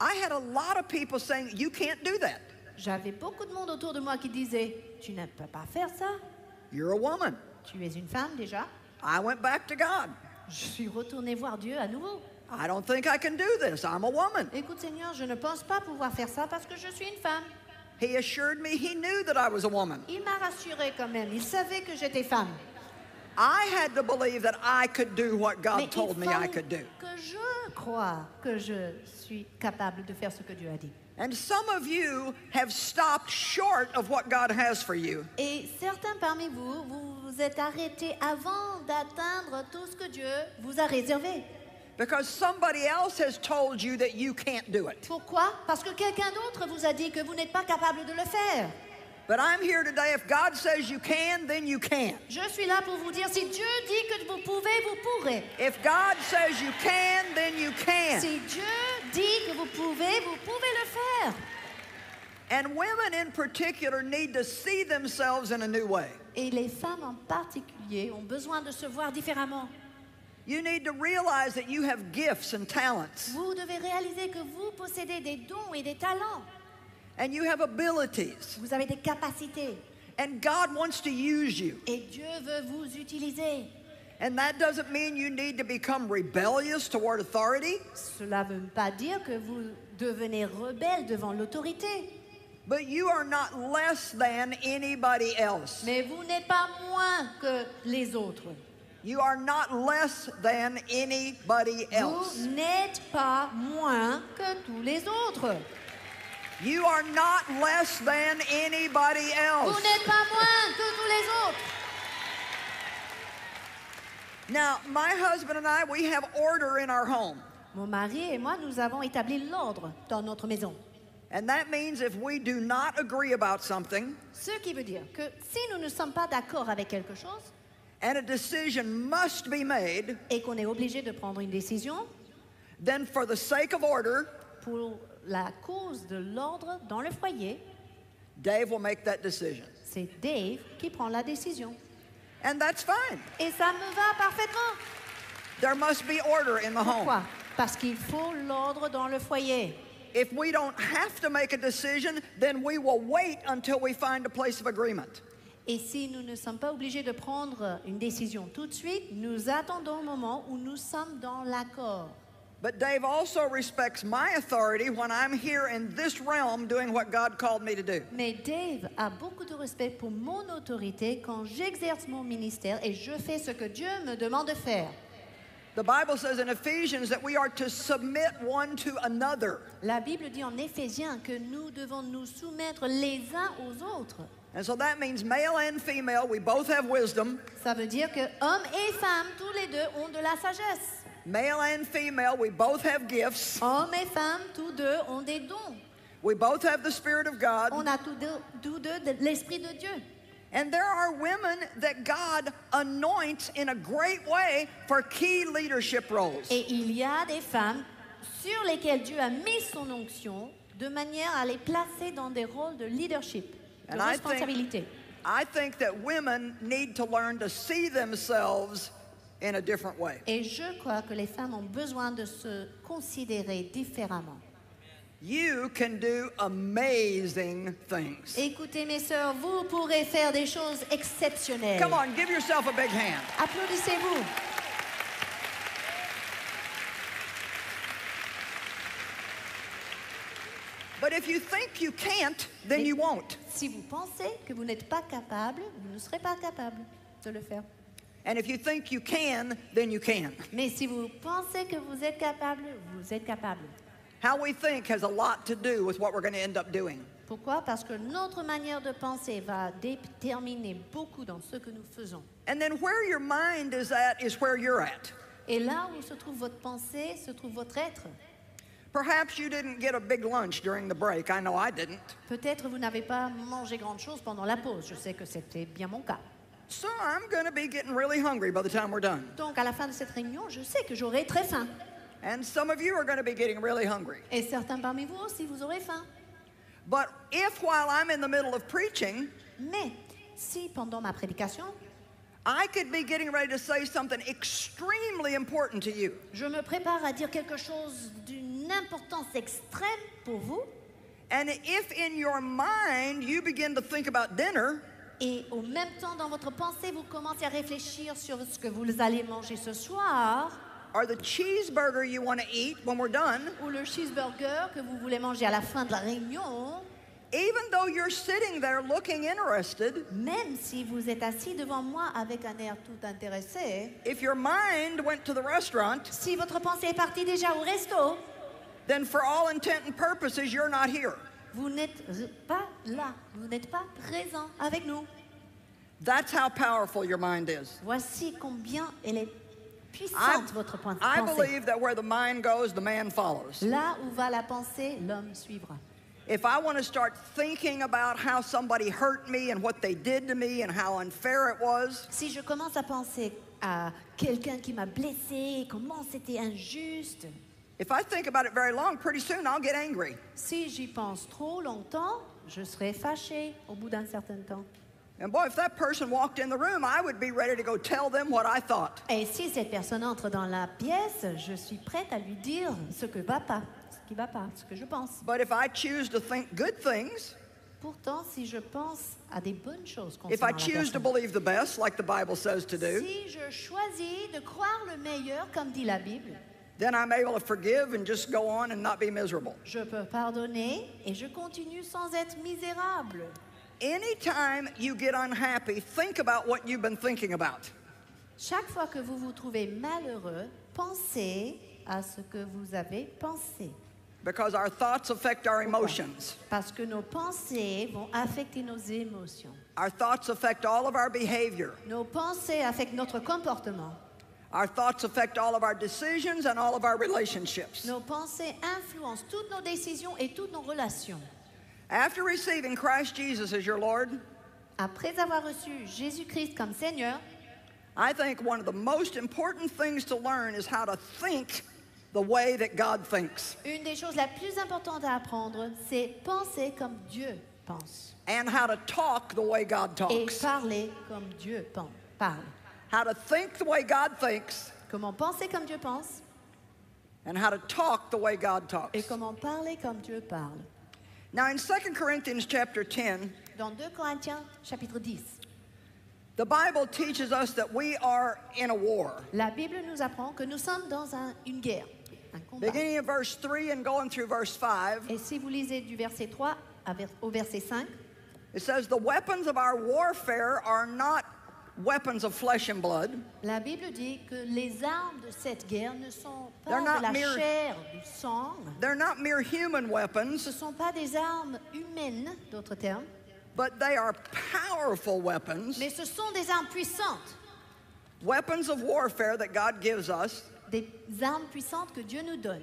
I had a lot of people saying, you can't do that. j'avais beaucoup de monde autour de moi qui disait « Tu ne peux pas faire ça. You're a woman. Tu es une femme déjà. I went back to God. Je suis retournée voir Dieu à nouveau. I don't think I can do this. I'm a woman. Écoute Seigneur, je ne pense pas pouvoir faire ça parce que je suis une femme. » He assured me he knew that I was a woman. Il m'a rassurée quand même. Il savait que j'étais femme. I had to believe that I could do what Mais God il told me I fallait could do. que je croie que je suis capable de faire ce que Dieu a dit. And some of you have stopped short of what God has for you. Et certains parmi vous, vous vous êtes arrêtés avant d'atteindre tout ce que Dieu vous a réservé. Because somebody else has told you that you can't do it. Pourquoi? Parce que quelqu'un d'autre vous a dit que vous n'êtes pas capable de le faire. But I'm here today. If God says you can, then you can. Je suis là pour vous dire, si Dieu dit que vous pouvez, vous pourrez. If God says you can, then you can. Si Dieu dit que vous pouvez le faire. And women in particular need to see themselves in a new way. Et les femmes en particulier ont besoin de se voir différemment. You need to realize that you have gifts and talents, Vous devez réaliser que vous possédez des dons et des talents. and you have abilities, Vous avez des capacités. and God wants to use you. Et Dieu veut vous utiliser. And that doesn't mean you need to become rebellious toward authority, Cela ne veut pas dire que vous devenez rebelle devant l'autorité. but you are not less than anybody else. Mais vous n'êtes pas moins que les autres. You are not less than anybody else. Vous n'êtes pas moins que tous les autres. You are not less than anybody Vous else. n'êtes pas moins que tous les autres. Now, my husband and I, we have order in our home. Mon mari et moi, nous avons établi l'ordre dans notre maison. And that means if we do not agree about something, Ce qui veut dire que si nous ne sommes pas d'accord avec quelque chose and a decision must be made, et qu'on est obligé de prendre une décision, then for the sake of order, pour la cause de l'ordre dans le foyer, Dave will make that decision. c'est Dave qui prend la décision. And that's fine. Et ça me va parfaitement. There must be order in the home. Pourquoi? Parce qu'il faut l'ordre dans le foyer. If we don't have to make a decision, then we will wait until we find a place of agreement. Et si nous ne sommes pas obligés de prendre une décision tout de suite, nous attendons le moment où nous sommes dans l'accord. But Dave also respects my authority when I'm here in this realm doing what God called me to do. Mais Dave a beaucoup de respect pour mon autorité quand j'exerce mon ministère et je fais ce que Dieu me demande de faire. The Bible says in Ephesians that we are to submit one to another. La Bible dit en Éphésiens que nous devons nous soumettre les uns aux autres. And so that means male and female, we both have wisdom. Ça veut dire que hommes et femmes, tous les deux, ont de la sagesse. Male and female, we both have gifts. Hommes et femmes, tous deux, ont des dons. We both have the Spirit of God. On a tous deux de l'Esprit de Dieu. And there are women that God anoints in a great way for key leadership roles. Et il y a des femmes sur lesquelles Dieu a mis son onction de manière à les placer dans des rôles de leadership, de And responsabilité. I think that women need to learn to see themselves in a different way. Et je crois que les femmes ont besoin de se considérer différemment. You can do amazing things. Écoutez mes sœurs, vous pourrez faire des choses exceptionnelles. Come on, give yourself a big hand. Applaudissez-vous. But if you think you can't, then you won't. Si vous pensez que vous n'êtes pas capable, vous ne serez pas capable de le faire. And if you think you can, then you can. Mais si vous pensez que vous êtes capable, vous êtes capable. How we think has a lot to do with what we're going to end up doing. Pourquoi? Parce que notre manière de penser va déterminer beaucoup dans ce que nous faisons. And then where your mind is at is where you're at. Et là où se trouve votre pensée, se trouve votre être. Perhaps you didn't get a big lunch during the break. I know I didn't. Peut-être vous n'avez pas mangé grande chose pendant la pause. Je sais que c'était bien mon cas. So I'm going to be getting really hungry by the time we're done. Donc à la fin de cette réunion, je sais que j'aurai très faim. And some of you are going to be getting really hungry. Et certains parmi vous aussi, vous aurez faim. But if while I'm in the middle of preaching, Mais si pendant ma prédication, I could be getting ready to say something extremely important to you, je me prépare à dire quelque chose d'une importance extrême pour vous, and if in your mind you begin to think about dinner, et au même temps dans votre pensée, vous commencez à réfléchir sur ce que vous allez manger ce soir, or the cheeseburger you want to eat when we're done, ou le cheeseburger que vous voulez manger à la fin de la réunion, even though you're sitting there looking interested, même si vous êtes assis devant moi avec un air tout intéressé, if your mind went to the restaurant, si votre pensée est partie déjà au resto, then for all intent and purposes, you're not here. vous n'êtes pas là, vous n'êtes pas présent avec nous. That's how powerful your mind is. Voici combien elle est I, puissante, votre I pensée. believe that where the mind goes, the man follows. Là où va la pensée, l'homme suivra. If I want to start thinking about how somebody hurt me and what they did to me and how unfair it was, Si je commence à penser à quelqu'un qui m'a blessé, comment c'était injuste, if I think about it very long, pretty soon I'll get angry. si j'y pense trop longtemps, je serai fâchée au bout d'un certain temps. And boy, if that person walked in the room, I would be ready to go tell them what I thought. Et si cette personne entre dans la pièce, je suis prête à lui dire ce que va pas, ce qui va pas, ce que je pense. But if I choose to think good things, Pourtant, si je pense à des bonnes choses if I concernant la choose to personne, believe the best, like the Bible says to do, si je choisis de croire le meilleur, comme dit la Bible, then I'm able to forgive and just go on and not be miserable. je peux pardonner et je continue sans être misérable. Anytime you get unhappy, think about what you've been thinking about. Chaque fois que vous vous trouvez malheureux, pensez à ce que vous avez pensé. Because our thoughts affect our emotions. Parce que nos pensées vont affecter nos émotions. Our thoughts affect all of our behavior. Nos pensées affectent notre comportement. Our thoughts affect all of our decisions and all of our relationships. Nos pensées influencent toutes nos décisions et toutes nos relations. After receiving Christ Jesus as your Lord, Après avoir reçu Jésus-Christ comme Seigneur, I think one of the most important things to learn is how to think the way that God thinks une des choses les plus importantes à apprendre, c'est penser comme Dieu pense and how to talk the way God et talks. parler comme Dieu parle. How to think the way God thinks Comment penser comme Dieu pense and how to talk the way God et talks. comment parler comme Dieu parle. Now in 2 Corinthians chapter 10, Dans 2 Corinthiens, chapitre 10, the Bible teaches us that we are in a war. la Bible nous apprend que nous sommes dans une guerre, un combat. Beginning of verse 3 and going through verse 5, Et si vous lisez du verset 3 au verset 5, it says, the weapons of our warfare are not weapons of flesh and blood. la Bible dit que les armes de cette guerre ne sont pas They're not de la mere- chair, du sang. They're not mere human Ce ne weapons, sont pas des armes humaines, d'autres termes, but they are powerful weapons, mais ce sont des armes puissantes. weapons of warfare that God gives us, Des armes puissantes que Dieu nous donne,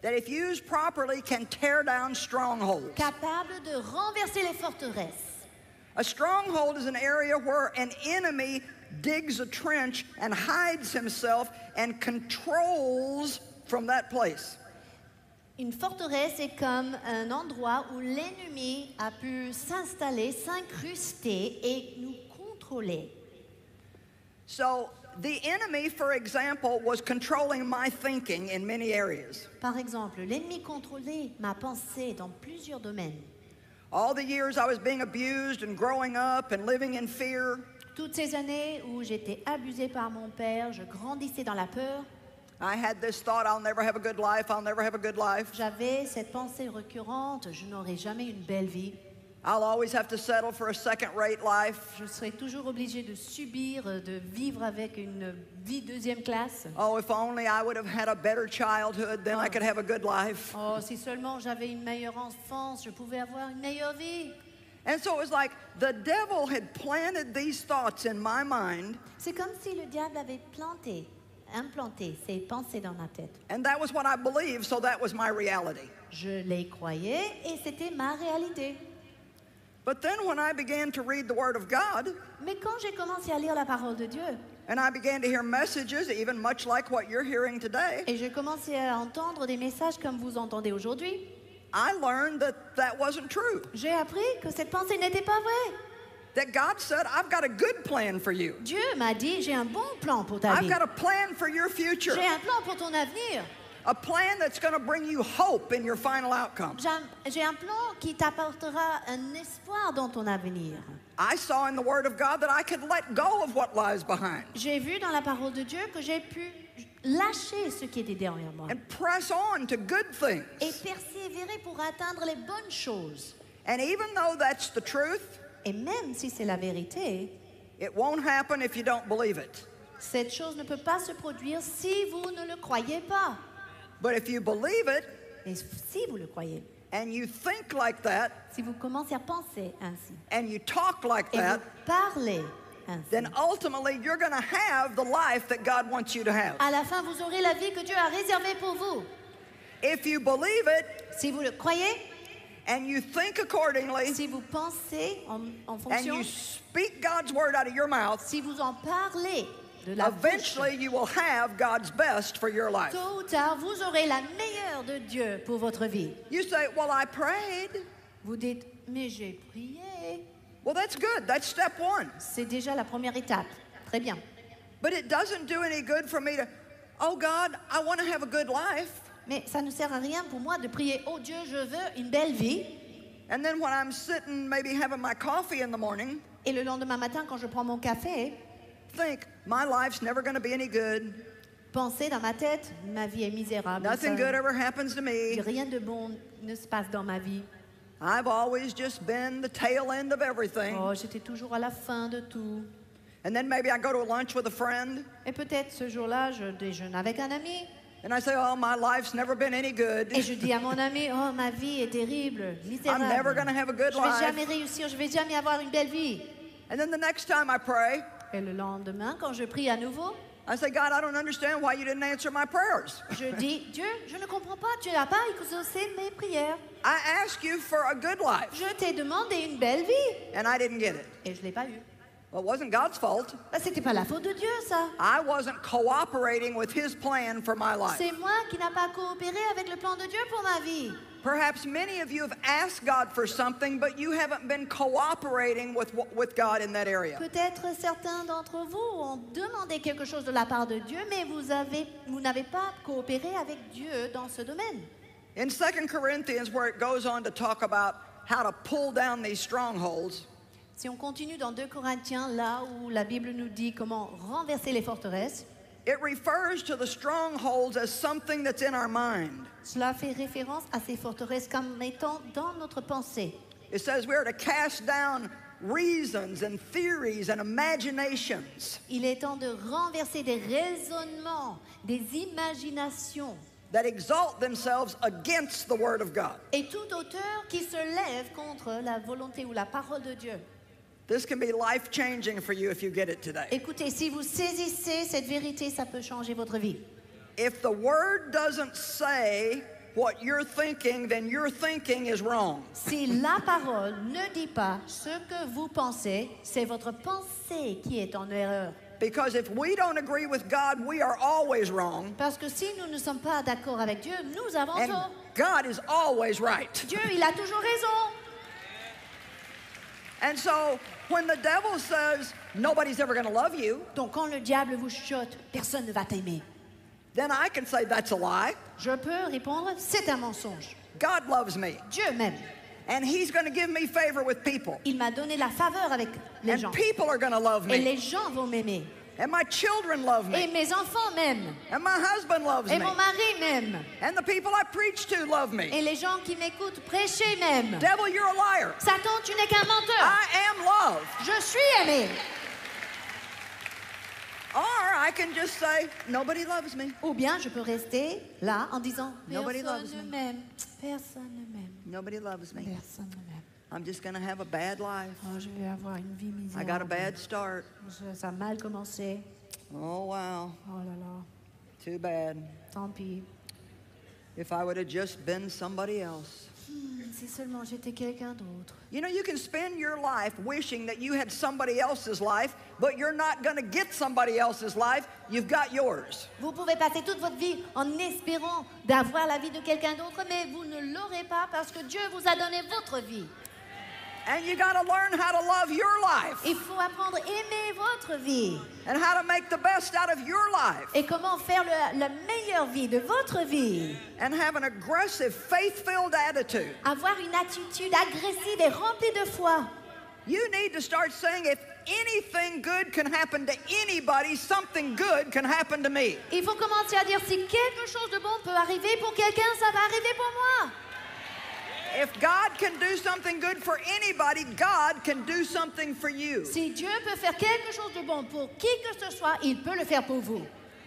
that if used properly can tear down strongholds. capables de renverser les forteresses. A stronghold is an area where an enemy digs a trench and hides himself and controls from that place. Une forteresse est comme un endroit où l'ennemi a pu s'installer, s'incruster et nous contrôler. So the enemy, for example, was controlling my thinking in many areas. Par exemple, l'ennemi contrôlait ma pensée dans plusieurs domaines. All the years I was being abused and growing up and living in fear, Toutes ces années où j'étais abusée par mon père, je grandissais dans la peur, I had this thought, I'll never have a good life, I'll never have a good life. j'avais cette pensée récurrente, je n'aurai jamais une belle vie. I'll always have to settle for a second-rate life. Je serai toujours obligée de subir, de vivre avec une vie deuxième classe. Oh, if only I would have had a better childhood, then I could have a good life. Oh, si seulement j'avais une meilleure enfance, je pouvais avoir une meilleure vie. And so it was like the devil had planted these thoughts in my mind, C'est comme si le diable avait implanté ces pensées dans ma tête. and that was what I believed, so that was my reality. Je les croyais et c'était ma réalité. But then when I began to read the Word of God, Mais quand j'ai commencé à lire la parole de Dieu and I began to hear messages, even much like what you're hearing today, et j'ai commencé à entendre des messages comme vous entendez aujourd'hui, I learned that that wasn't true. j'ai appris que cette pensée n'était pas vraie. That God said, I've got a good plan for you. Dieu m'a dit, j'ai un bon plan pour ta I've vie. got a plan for your future. J'ai un plan pour ton avenir. A plan that's going to bring you hope in your final outcome. J'ai un plan qui t'apportera un espoir dans ton avenir. I saw in the Word of God that I could let go of what lies behind J'ai vu dans la parole de Dieu que j'ai pu lâcher ce qui était derrière moi and press on to good things. et persévérer pour atteindre les bonnes choses. And even though that's the truth, Et même si c'est la vérité, it won't happen if you don't believe it. cette chose ne peut pas se produire si vous ne le croyez pas. But if you believe it Et si vous le croyez, and you think like that si vous commencez à penser ainsi and you talk like et vous that, parlez ainsi, then ultimately you're going to have the life that God wants you to have. à la fin, vous aurez la vie que Dieu a réservée pour vous. If you believe it Si vous le croyez, and you think accordingly si vous pensez en and fonction, you speak God's word out of your mouth, si vous en parlez de la bouche, eventually you will have God's best for your life. tôt ou tard, vous aurez la meilleure de Dieu pour votre vie. You say, well, I prayed. Vous dites, mais j'ai prié. Well, that's good. That's step one. C'est déjà la première étape. Très bien. But it doesn't do any good for me to, oh, God, I want to have a good life. Mais ça ne sert à rien pour moi de prier, oh Dieu, je veux une belle vie. And then when I'm sitting, maybe having my coffee in the morning, Et le lendemain matin, quand je prends mon café, think, my life's never going to be any good. penser dans ma tête, ma vie est misérable. Nothing good ever happens to me. Rien de bon ne se passe dans ma vie. I've always just been the tail end of everything. Oh, j'étais toujours à la fin de tout. And then maybe I go to a lunch with a friend Et peut-être ce jour-là, je déjeune avec un ami. and I say, oh, my life's never been any good. Et je dis à mon ami, oh, ma vie est terrible, misérable. I'm never going to have a good Je vais life. jamais réussir, je vais jamais avoir une belle vie. And then the next time I pray, Et le lendemain, quand je prie à nouveau, I say, God, I don't understand why you didn't answer my prayers. je dis, Dieu, je ne comprends pas, tu n'as pas exaucé mes prières. I asked you for a good life, Je t'ai demandé une belle vie and I didn't get it. et je ne l'ai pas eu. Well, it wasn't God's fault. C'était pas la faute de Dieu, ça. I wasn't cooperating with His plan for my life. C'est moi qui n'ai pas coopéré avec le plan de Dieu pour ma vie. Perhaps many of you have asked God for something, but you haven't been cooperating with God in that area. Peut-être certains d'entre vous ont demandé quelque chose de la part de Dieu, mais vous n'avez pas coopéré avec Dieu dans ce domaine. In 2 Corinthians, where it goes on to talk about how to pull down these strongholds, Si on continue dans 2 Corinthiens, là où la Bible nous dit comment renverser les forteresses, it refers to the strongholds as something that's in our mind. cela fait référence à ces forteresses comme étant dans notre pensée. It says we are to cast down reasons and theories and imaginations Il est temps de renverser des raisonnements, des imaginations that exalt themselves against the Word of God. et toute hauteur qui se lève contre la volonté ou la parole de Dieu. This can be life-changing for you if you get it today. Écoutez, si vous saisissez cette vérité, ça peut changer votre vie. If the Word doesn't say what you're thinking, then your thinking is wrong. Si la parole ne dit pas ce que vous pensez, c'est votre pensée qui est en erreur. Because if we don't agree with God, we are always wrong. Parce que si nous ne sommes pas d'accord avec Dieu, nous avons And tort. God is always right. Dieu, il a toujours raison. And so when the devil says nobody's ever going to love you, Donc quand le diable vous chuchote, personne ne va t'aimer. then I can say that's a lie. Je peux répondre, c'est un mensonge. God loves me. Dieu m'aime. And He's going to give me favor with people. Il m'a donné la faveur avec les gens. And people are going to love Et me. les gens vont m'aimer. And my children love Et me. mes enfants m'aiment. And my husband loves Et me. mon mari m'aime. And the people I preach to love me. Et les gens qui m'écoutent prêcher m'aiment. Devil, you're a liar. Satan, tu n'es qu'un menteur. I am loved. Je suis aimé. Or I can just say, nobody loves me. Ou bien je peux rester là en disant, Nobody personne loves ne me. m'aime. Personne ne m'aime. Nobody loves me. Personne ne m'aime. I'm just going to have a bad life. Oh, je vais avoir une vie I got a misérable. bad start. Ça a mal commencé. Oh, wow. Oh là là, Too bad. tant pis. If I would have just been somebody else. Si seulement j'étais quelqu'un d'autre. You know, you can spend your life wishing that you had somebody else's life, but you're not going to get somebody else's life. You've got yours. Vous pouvez passer toute votre vie en espérant d'avoir la vie de quelqu'un d'autre, mais vous ne l'aurez pas parce que Dieu vous a donné votre vie. And you got to learn how to love your life Il faut apprendre à aimer votre vie and how to make the best out of your life et comment faire la meilleure vie de votre vie. and have an aggressive, faith-filled attitude. Avoir une attitude agressive et remplie de foi. You need to start saying, if anything good can happen to anybody, something good can happen to me. Il faut commencer à dire si quelque chose de bon peut arriver pour quelqu'un, ça va arriver pour moi. If God can do something good for anybody, God can do something for you. Si Dieu peut faire quelque chose de bon pour qui que ce soit, il peut le faire pour vous.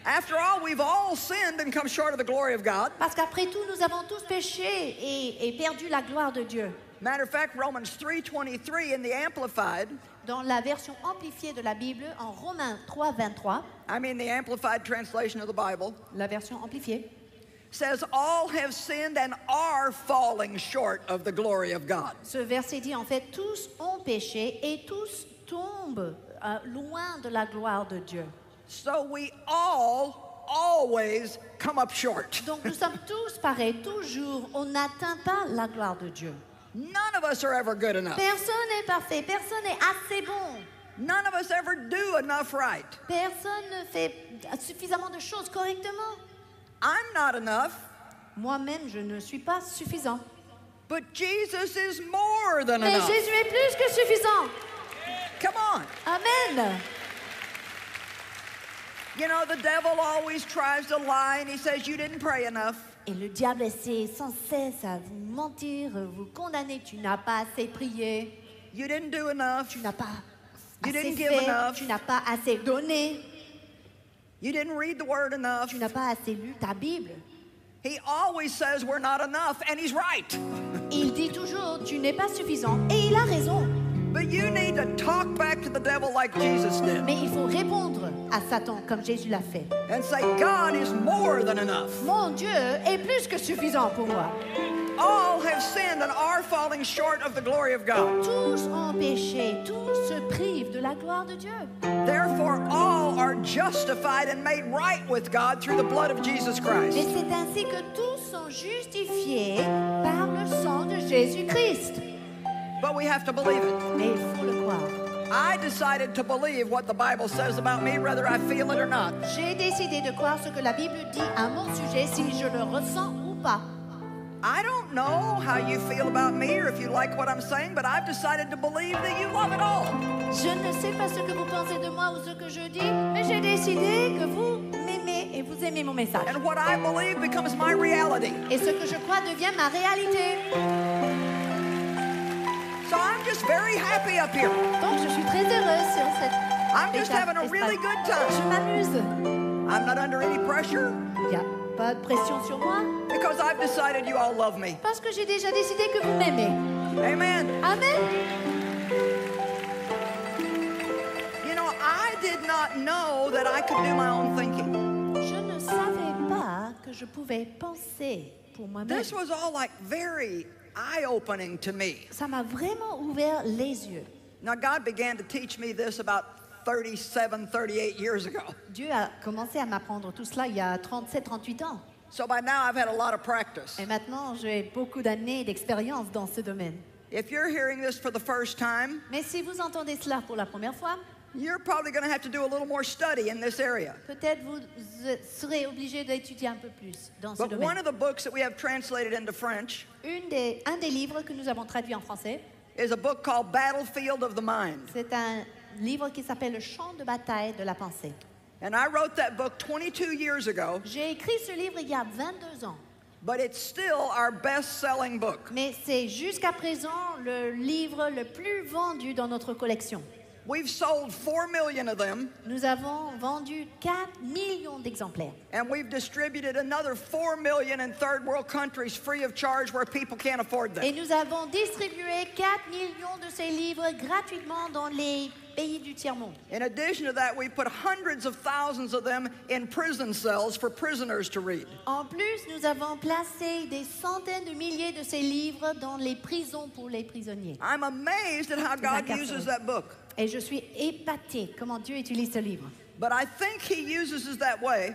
After all, we've all sinned and come short of the glory of God. Parce qu'après tout, nous avons tous péché et perdu la gloire de Dieu. Matter of fact, Romans 3:23 in the Amplified, Dans la version amplifiée de la Bible, en Romains 3, 23, I mean the Amplified translation of the Bible, la version amplifiée, says all have sinned and are falling short of the glory of God. ce verset dit en fait, tous ont péché et tous tombent loin de la gloire de Dieu. So we all always come up short. Donc nous sommes tous pareils, toujours, on n'atteint pas la gloire de Dieu. None of us are ever good enough. Personne n'est parfait, personne n'est assez bon. None of us ever do enough right. Personne ne fait suffisamment de choses correctement. I'm not enough, Moi-même, je ne suis pas suffisant. but Jesus is more than Mais enough. Jésus est plus que suffisant. Come on. Amen. You know, the devil always tries to lie and he says, you didn't pray enough. Et le diable essaie sans cesse à vous mentir, vous condamner. Tu n'as pas assez prié, You didn't do enough. tu n'as pas You assez didn't give fait, enough. tu n'as pas assez donné, You didn't read the word enough. tu n'as pas assez lu ta Bible. He always says we're not enough, and he's right. Il dit toujours, tu n'es pas suffisant, et il a raison. But you need to talk back to the devil like Jesus did Mais il faut répondre à Satan comme Jésus l'a fait. and say, God is more than enough. Mon Dieu est plus que suffisant pour moi. all have sinned and are falling short of the glory of God. Tous ont péché, tous se privent de la gloire de Dieu. Therefore, all are justified and made right with God through the blood of Jesus Mais Christ. c'est ainsi que tous sont justifiés par le sang de Jésus-Christ. But we have to believe it. Mais il faut le croire. I decided to believe what the Bible says about me, whether I feel it or not. J'ai décidé de croire ce que la Bible dit à mon sujet, si je le ressens ou pas. I don't know how you feel about me or if you like what I'm saying, but I've decided to believe that you love it all. Je ne sais pas ce que vous pensez de moi ou ce que je dis, mais j'ai décidé que vous m'aimez et vous aimez mon message. And what I believe becomes my reality. Et ce que je crois devient ma réalité. So I'm just very happy up here. Donc je suis très heureuse sur cette I'm just étape having a really estrade. good Je time. m'amuse. I'm not under any pressure Il n'y a pas de pression sur moi because I've decided you all love me. parce que j'ai déjà décidé que vous m'aimez. Amen. Amen. You know, I did not know that I could do my own thinking. Je ne savais pas que je pouvais penser pour moi-même. This was all like very eye-opening to me. Ça m'a vraiment ouvert les yeux. Now, God began to teach me this about 37, 38 years ago. Dieu a commencé à m'apprendre tout cela il y a 37-38 ans. So by now, I've had a lot of practice. Et maintenant, j'ai beaucoup d'années d'expérience dans ce domaine. If you're hearing this for the first time, Mais si vous entendez cela pour la première fois, you're probably going to have to do a little more study in this area. peut-être vous serez obligé d'étudier un peu plus dans ce But one domaine. of the books that we have translated into French Un des livres que nous avons traduit en français, is a book called Battlefield of the Mind. c'est un livre qui s'appelle Le champ de bataille de la pensée. And I wrote that book 22 years ago, J'ai écrit ce livre il y a 22 ans, but it's still our best-selling book. mais c'est jusqu'à présent le livre le plus vendu dans notre collection. We've sold 4 million of them, Nous avons vendu 4 millions d'exemplaires. and we've distributed another 4 million in third world countries free of charge where people can't afford Et them. nous avons distribué 4 millions de ces livres gratuitement dans les pays du tiers-monde. In addition to that, we put hundreds of thousands of them in prison cells for prisoners to read. En plus, nous avons placé des centaines de milliers de ces livres dans les prisons pour les prisonniers. I'm amazed at how God incarcérés. uses that book. Et je suis épatée comment Dieu utilise ce livre. But I think He uses us that way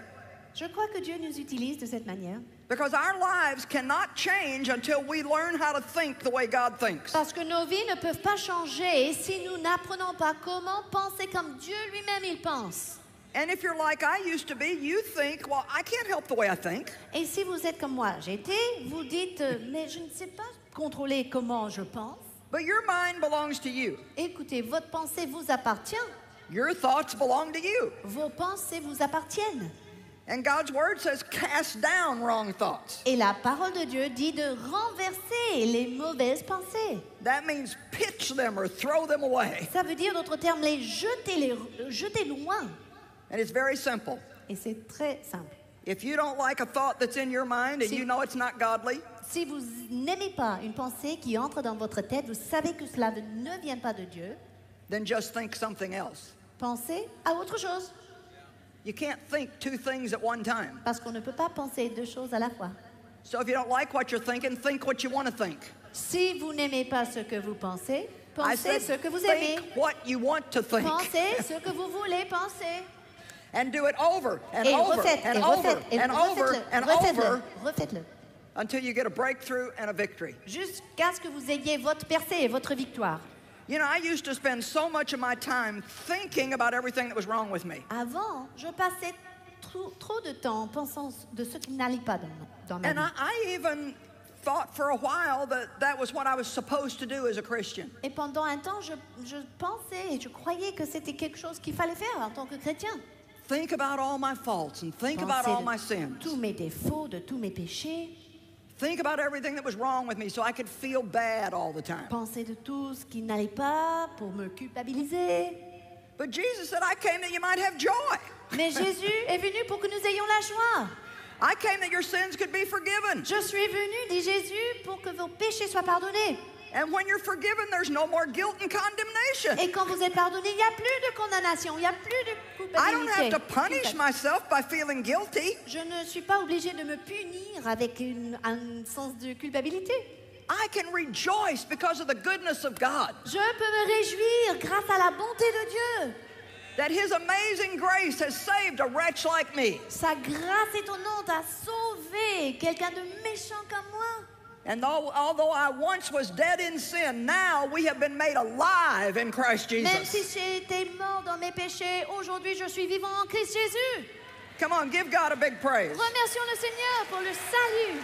Je crois que Dieu nous utilise de cette manière because our lives cannot change until we learn how to think the way God thinks. parce que nos vies ne peuvent pas changer si nous n'apprenons pas comment penser comme Dieu lui-même il pense. And if you're like I used to be, you think, well, I can't help the way I think. Et si vous êtes comme moi, j'étais, vous dites, mais je ne sais pas contrôler comment je pense. But your mind belongs to you. Écoutez, votre pensée vous appartient. Your thoughts belong to you. Vos pensées vous appartiennent. And God's word says, cast down wrong thoughts. Et la parole de Dieu dit de renverser les mauvaises pensées. That means pitch them or throw them away. Ça veut dire, d'autres termes, les jeter loin. And it's very simple. Et c'est très simple. If you don't like a thought that's in your mind and Si- you know it's not godly, Si vous n'aimez pas une pensée qui entre dans votre tête, vous savez que cela ne vient pas de Dieu, then just think something else. pensez à autre chose. You can't think two things at one time. Parce qu'on ne peut pas penser deux choses à la fois. So if you don't like what you're thinking, think what you want to think. Si vous n'aimez pas ce que vous pensez, I pensez said, ce que vous aimez. think what you want to think. Pensez ce que vous voulez penser. And do it over and Et over refaites, and et over refaites, et and over refaites-le, and refaites-le, over refaites-le. until you get a breakthrough and a victory. Jusqu'à ce que vous ayez votre percée et votre victoire. You know, I used to spend so much of my time thinking about everything that was wrong with me. Avant, je passais trop de temps pensant de ce qui n'allait pas dans ma And vie. I even thought for a while that that was what I was supposed to do as a Christian. Et pendant un temps, je pensais et je croyais que c'était quelque chose qu'il fallait faire en tant que chrétien. Think about all my faults and think about all my Penser sins. de tous mes défauts, de tous mes péchés. Think about everything that was wrong with me so I could feel bad all the time. Penser de tout ce qui n'allait pas pour me culpabiliser. But Jesus said, I came that you might have joy. Mais Jésus est venu pour que nous ayons la joie. I came that your sins could be forgiven. Je suis venu, dit Jésus, pour que vos péchés soient pardonnés. And when you're forgiven, there's no more guilt and condemnation. Et quand vous êtes pardonné, il n'y a plus de condamnation, il n'y a plus de I don't have culpabilité. to punish myself by feeling guilty. Je ne suis pas obligée de me punir avec un sens de culpabilité. I can rejoice because of the goodness of God. Je peux me réjouir grâce à la bonté de Dieu. That His amazing grace has saved a wretch like me. Sa grâce étonnante a sauvé quelqu'un de méchant comme moi. And although I once was dead in sin, now we have been made alive in Christ Même si Jesus. j'étais mort dans mes péchés, aujourd'hui je suis vivant en Christ Jésus. Come on, give God a big praise. Remercions le Seigneur pour le salut.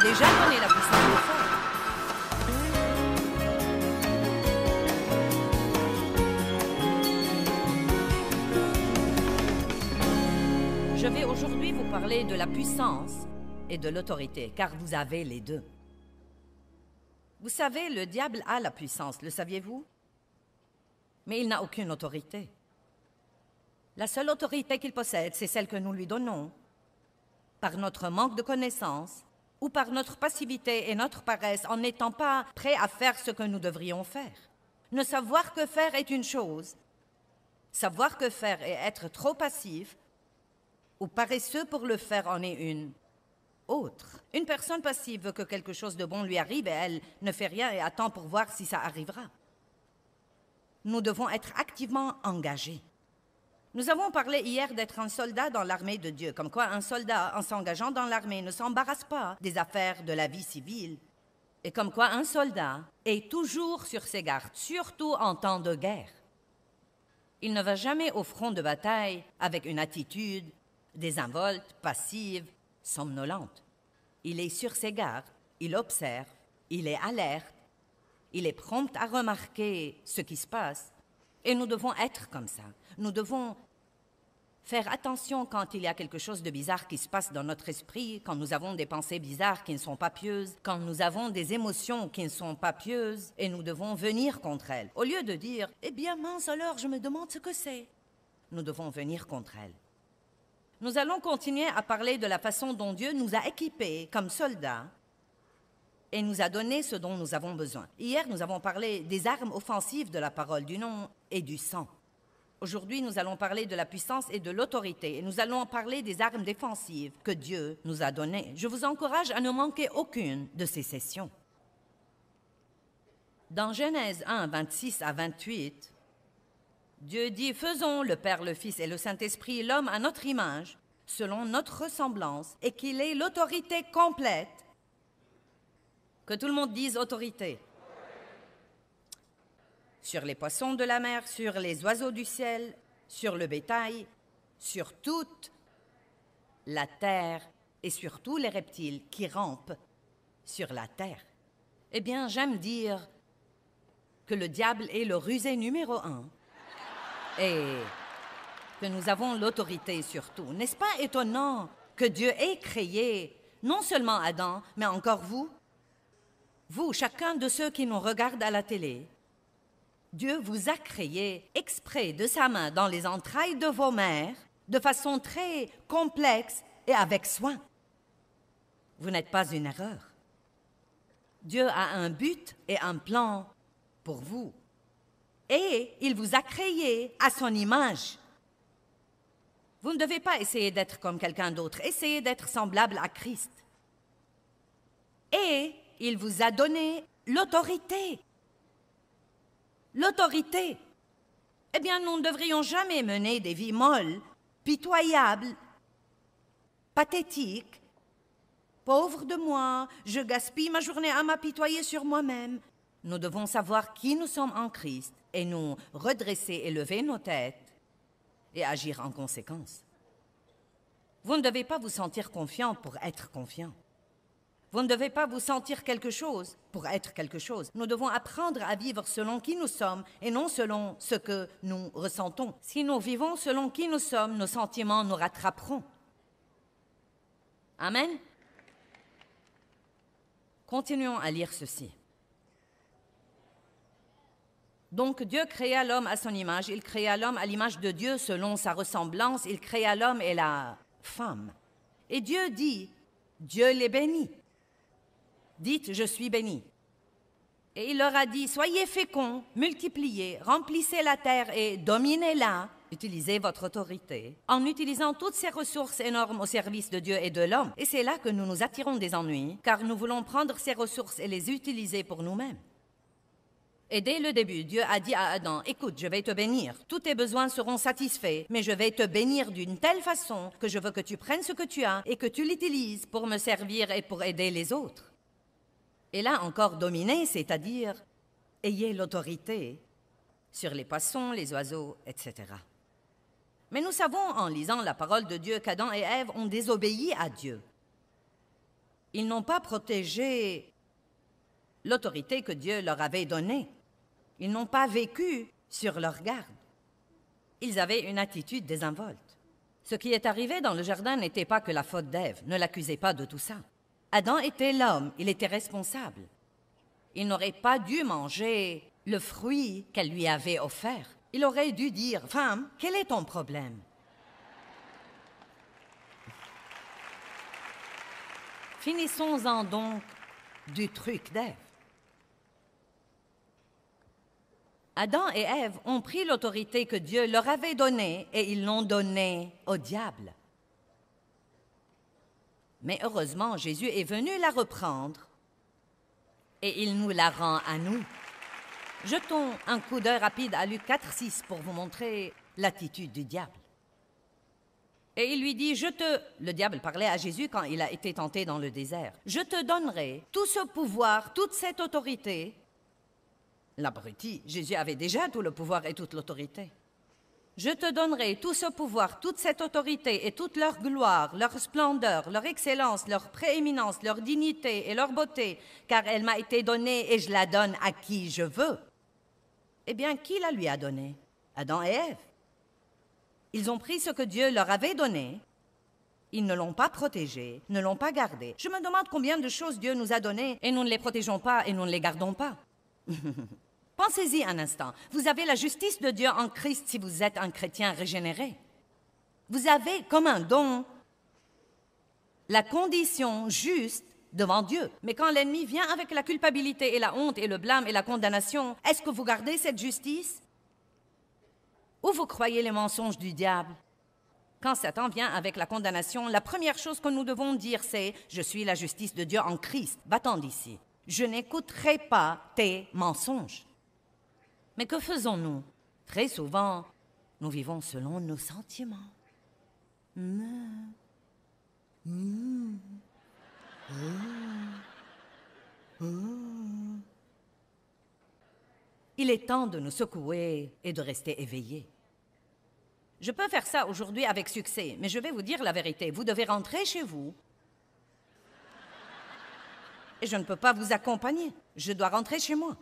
déjà donné la puissance de faire. Je vais aujourd'hui vous parler de la puissance et de l'autorité, car vous avez les deux. Vous savez, le diable a la puissance, le saviez-vous? Mais il n'a aucune autorité. La seule autorité qu'il possède, c'est celle que nous lui donnons, par notre manque de connaissances ou par notre passivité et notre paresse en n'étant pas prêts à faire ce que nous devrions faire. Ne savoir que faire est une chose. Savoir que faire et être trop passif ou paresseux pour le faire en est une autre. Une personne passive veut que quelque chose de bon lui arrive et elle ne fait rien et attend pour voir si ça arrivera. Nous devons être activement engagés. Nous avons parlé hier d'être un soldat dans l'armée de Dieu, comme quoi un soldat, en s'engageant dans l'armée, ne s'embarrasse pas des affaires de la vie civile, et comme quoi un soldat est toujours sur ses gardes, surtout en temps de guerre. Il ne va jamais au front de bataille avec une attitude désinvolte, passive, somnolente. Il est sur ses gardes, il observe, il est alerte, il est prompt à remarquer ce qui se passe. Et nous devons être comme ça. Nous devons faire attention quand il y a quelque chose de bizarre qui se passe dans notre esprit, quand nous avons des pensées bizarres qui ne sont pas pieuses, quand nous avons des émotions qui ne sont pas pieuses, et nous devons venir contre elles. Au lieu de dire « Eh bien mince alors, je me demande ce que c'est », nous devons venir contre elles. Nous allons continuer à parler de la façon dont Dieu nous a équipés comme soldats et nous a donné ce dont nous avons besoin. Hier, nous avons parlé des armes offensives de la parole, du nom et du sang. Aujourd'hui, nous allons parler de la puissance et de l'autorité et nous allons parler des armes défensives que Dieu nous a données. Je vous encourage à ne manquer aucune de ces sessions. Dans Genèse 1, 26 à 28, Dieu dit « Faisons le Père, le Fils et le Saint-Esprit, l'homme à notre image, selon notre ressemblance, et qu'il ait l'autorité complète. » Que tout le monde dise « autorité ». Sur les poissons de la mer, sur les oiseaux du ciel, sur le bétail, sur toute la terre et sur tous les reptiles qui rampent sur la terre. Eh bien, j'aime dire que le diable est le rusé numéro 1 et que nous avons l'autorité sur tout. N'est-ce pas étonnant que Dieu ait créé non seulement Adam, mais encore vous, chacun de ceux qui nous regardent à la télé. Dieu vous a créé exprès de sa main dans les entrailles de vos mères, de façon très complexe et avec soin. Vous n'êtes pas une erreur. Dieu a un but et un plan pour vous. Et il vous a créé à son image. Vous ne devez pas essayer d'être comme quelqu'un d'autre. Essayez d'être semblable à Christ. Et il vous a donné l'autorité. L'autorité. Eh bien, nous ne devrions jamais mener des vies molles, pitoyables, pathétiques. Pauvre de moi, je gaspille ma journée à m'apitoyer sur moi-même. Nous devons savoir qui nous sommes en Christ et nous redresser et lever nos têtes et agir en conséquence. Vous ne devez pas vous sentir confiant pour être confiant. Vous ne devez pas vous sentir quelque chose pour être quelque chose. Nous devons apprendre à vivre selon qui nous sommes et non selon ce que nous ressentons. Si nous vivons selon qui nous sommes, nos sentiments nous rattraperont. Amen. Continuons à lire ceci. Donc Dieu créa l'homme à son image, il créa l'homme à l'image de Dieu selon sa ressemblance, il créa l'homme et la femme. Et Dieu dit, Dieu les bénit. Dites, je suis béni. Et il leur a dit, soyez féconds, multipliez, remplissez la terre et dominez-la. Utilisez votre autorité en utilisant toutes ces ressources énormes au service de Dieu et de l'homme. Et c'est là que nous nous attirons des ennuis, car nous voulons prendre ces ressources et les utiliser pour nous-mêmes. Et dès le début, Dieu a dit à Adam, « Écoute, je vais te bénir. Tous tes besoins seront satisfaits, mais je vais te bénir d'une telle façon que je veux que tu prennes ce que tu as et que tu l'utilises pour me servir et pour aider les autres. » Et là encore, dominer, c'est-à-dire ayez l'autorité sur les poissons, les oiseaux, etc. Mais nous savons en lisant la parole de Dieu qu'Adam et Ève ont désobéi à Dieu. Ils n'ont pas protégé l'autorité que Dieu leur avait donnée. Ils n'ont pas vécu sur leur garde. Ils avaient une attitude désinvolte. Ce qui est arrivé dans le jardin n'était pas que la faute d'Ève. Ne l'accusez pas de tout ça. Adam était l'homme, il était responsable. Il n'aurait pas dû manger le fruit qu'elle lui avait offert. Il aurait dû dire, « Femme, quel est ton problème? » Finissons-en donc du truc d'Ève. Adam et Ève ont pris l'autorité que Dieu leur avait donnée et ils l'ont donnée au diable. Mais heureusement, Jésus est venu la reprendre et il nous la rend à nous. Jetons un coup d'œil rapide à Luc 4, 6 pour vous montrer l'attitude du diable. Et il lui dit, le diable parlait à Jésus quand il a été tenté dans le désert, « Je te donnerai tout ce pouvoir, toute cette autorité. » L'abruti, Jésus avait déjà tout le pouvoir et toute l'autorité. « Je te donnerai tout ce pouvoir, toute cette autorité et toute leur gloire, leur splendeur, leur excellence, leur prééminence, leur dignité et leur beauté, car elle m'a été donnée et je la donne à qui je veux. » Eh bien, qui la lui a donnée? Adam et Ève. Ils ont pris ce que Dieu leur avait donné, ils ne l'ont pas protégé, ne l'ont pas gardé. Je me demande combien de choses Dieu nous a données et nous ne les protégeons pas et nous ne les gardons pas. Pensez-y un instant. Vous avez la justice de Dieu en Christ si vous êtes un chrétien régénéré. Vous avez comme un don la condition juste devant Dieu. Mais quand l'ennemi vient avec la culpabilité et la honte et le blâme et la condamnation, est-ce que vous gardez cette justice? Ou vous croyez les mensonges du diable? Quand Satan vient avec la condamnation, la première chose que nous devons dire, c'est « Je suis la justice de Dieu en Christ. Va-t'en d'ici. Je n'écouterai pas tes mensonges. » Mais que faisons-nous? Très souvent, nous vivons selon nos sentiments. Il est temps de nous secouer et de rester éveillés. Je peux faire ça aujourd'hui avec succès, mais je vais vous dire la vérité. Vous devez rentrer chez vous et je ne peux pas vous accompagner. Je dois rentrer chez moi.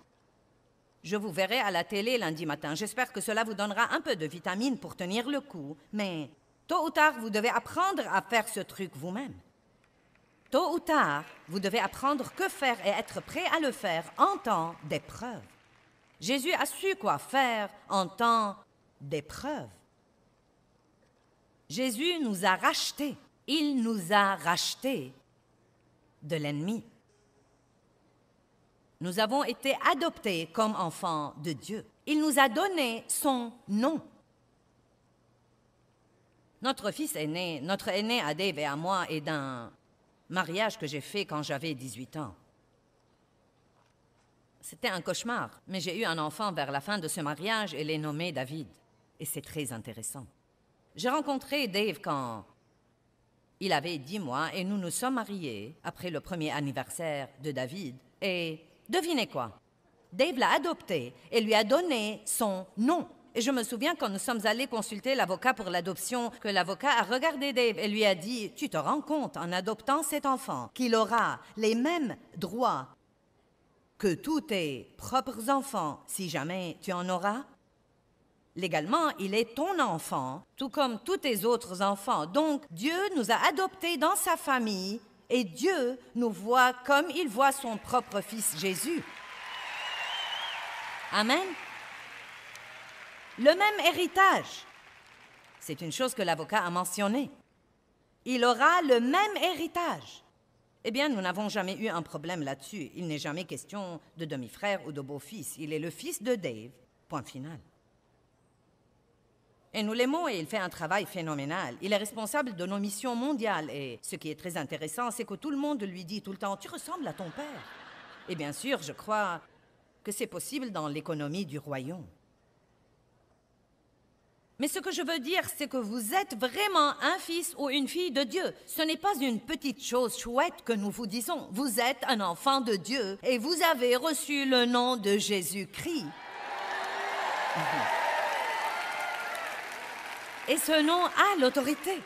Je vous verrai à la télé lundi matin. J'espère que cela vous donnera un peu de vitamines pour tenir le coup, mais tôt ou tard, vous devez apprendre à faire ce truc vous-même. Tôt ou tard, vous devez apprendre que faire et être prêt à le faire en temps d'épreuve. Jésus a su quoi faire en temps d'épreuve. Jésus nous a rachetés. Il nous a rachetés de l'ennemi. Nous avons été adoptés comme enfants de Dieu. Il nous a donné son nom. Notre fils aîné, notre aîné à Dave et à moi, est d'un mariage que j'ai fait quand j'avais 18 ans. C'était un cauchemar, mais j'ai eu un enfant vers la fin de ce mariage et l'ai nommé David. Et c'est très intéressant. J'ai rencontré Dave quand il avait 10 mois et nous nous sommes mariés après le premier anniversaire de David. Et devinez quoi? Dave l'a adopté et lui a donné son nom. Et je me souviens quand nous sommes allés consulter l'avocat pour l'adoption, que l'avocat a regardé Dave et lui a dit « Tu te rends compte en adoptant cet enfant qu'il aura les mêmes droits que tous tes propres enfants si jamais tu en auras? Légalement, il est ton enfant, tout comme tous tes autres enfants. Donc, Dieu nous a adoptés dans sa famille et Dieu nous voit comme il voit son propre fils Jésus. » Amen. Le même héritage. C'est une chose que l'avocat a mentionnée. Il aura le même héritage. Eh bien, nous n'avons jamais eu un problème là-dessus. Il n'est jamais question de demi-frère ou de beau-fils. Il est le fils de Dave. Point final. Et nous l'aimons et il fait un travail phénoménal. Il est responsable de nos missions mondiales. Et ce qui est très intéressant, c'est que tout le monde lui dit tout le temps « Tu ressembles à ton père ». Et bien sûr, je crois que c'est possible dans l'économie du royaume. Mais ce que je veux dire, c'est que vous êtes vraiment un fils ou une fille de Dieu. Ce n'est pas une petite chose chouette que nous vous disons. Vous êtes un enfant de Dieu et vous avez reçu le nom de Jésus-Christ. Et ce nom a l'autorité,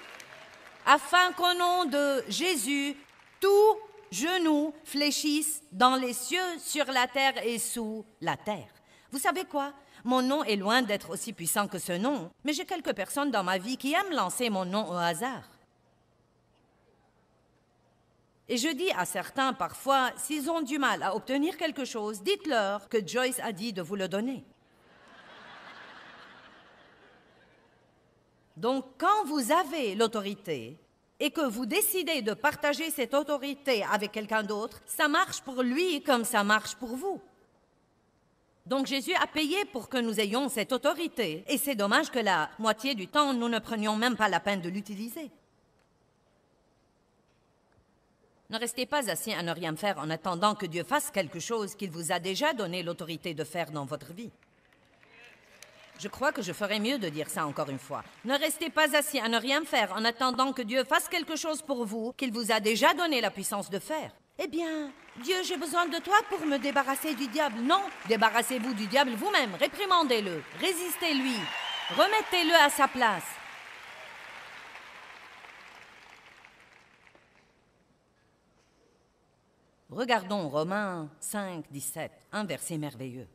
afin qu'au nom de Jésus, tout genou fléchisse dans les cieux, sur la terre et sous la terre. Vous savez quoi? Mon nom est loin d'être aussi puissant que ce nom, mais j'ai quelques personnes dans ma vie qui aiment lancer mon nom au hasard. Et je dis à certains parfois, s'ils ont du mal à obtenir quelque chose, dites-leur que Joyce a dit de vous le donner. Donc, quand vous avez l'autorité et que vous décidez de partager cette autorité avec quelqu'un d'autre, ça marche pour lui comme ça marche pour vous. Donc, Jésus a payé pour que nous ayons cette autorité. Et c'est dommage que la moitié du temps, nous ne prenions même pas la peine de l'utiliser. Ne restez pas assis à ne rien faire en attendant que Dieu fasse quelque chose qu'il vous a déjà donné l'autorité de faire dans votre vie. Je crois que je ferais mieux de dire ça encore une fois. Ne restez pas assis à ne rien faire en attendant que Dieu fasse quelque chose pour vous qu'il vous a déjà donné la puissance de faire. Eh bien, Dieu, j'ai besoin de toi pour me débarrasser du diable. Non, débarrassez-vous du diable vous-même, réprimandez-le, résistez-lui, remettez-le à sa place. Regardons Romains 5, 17, un verset merveilleux.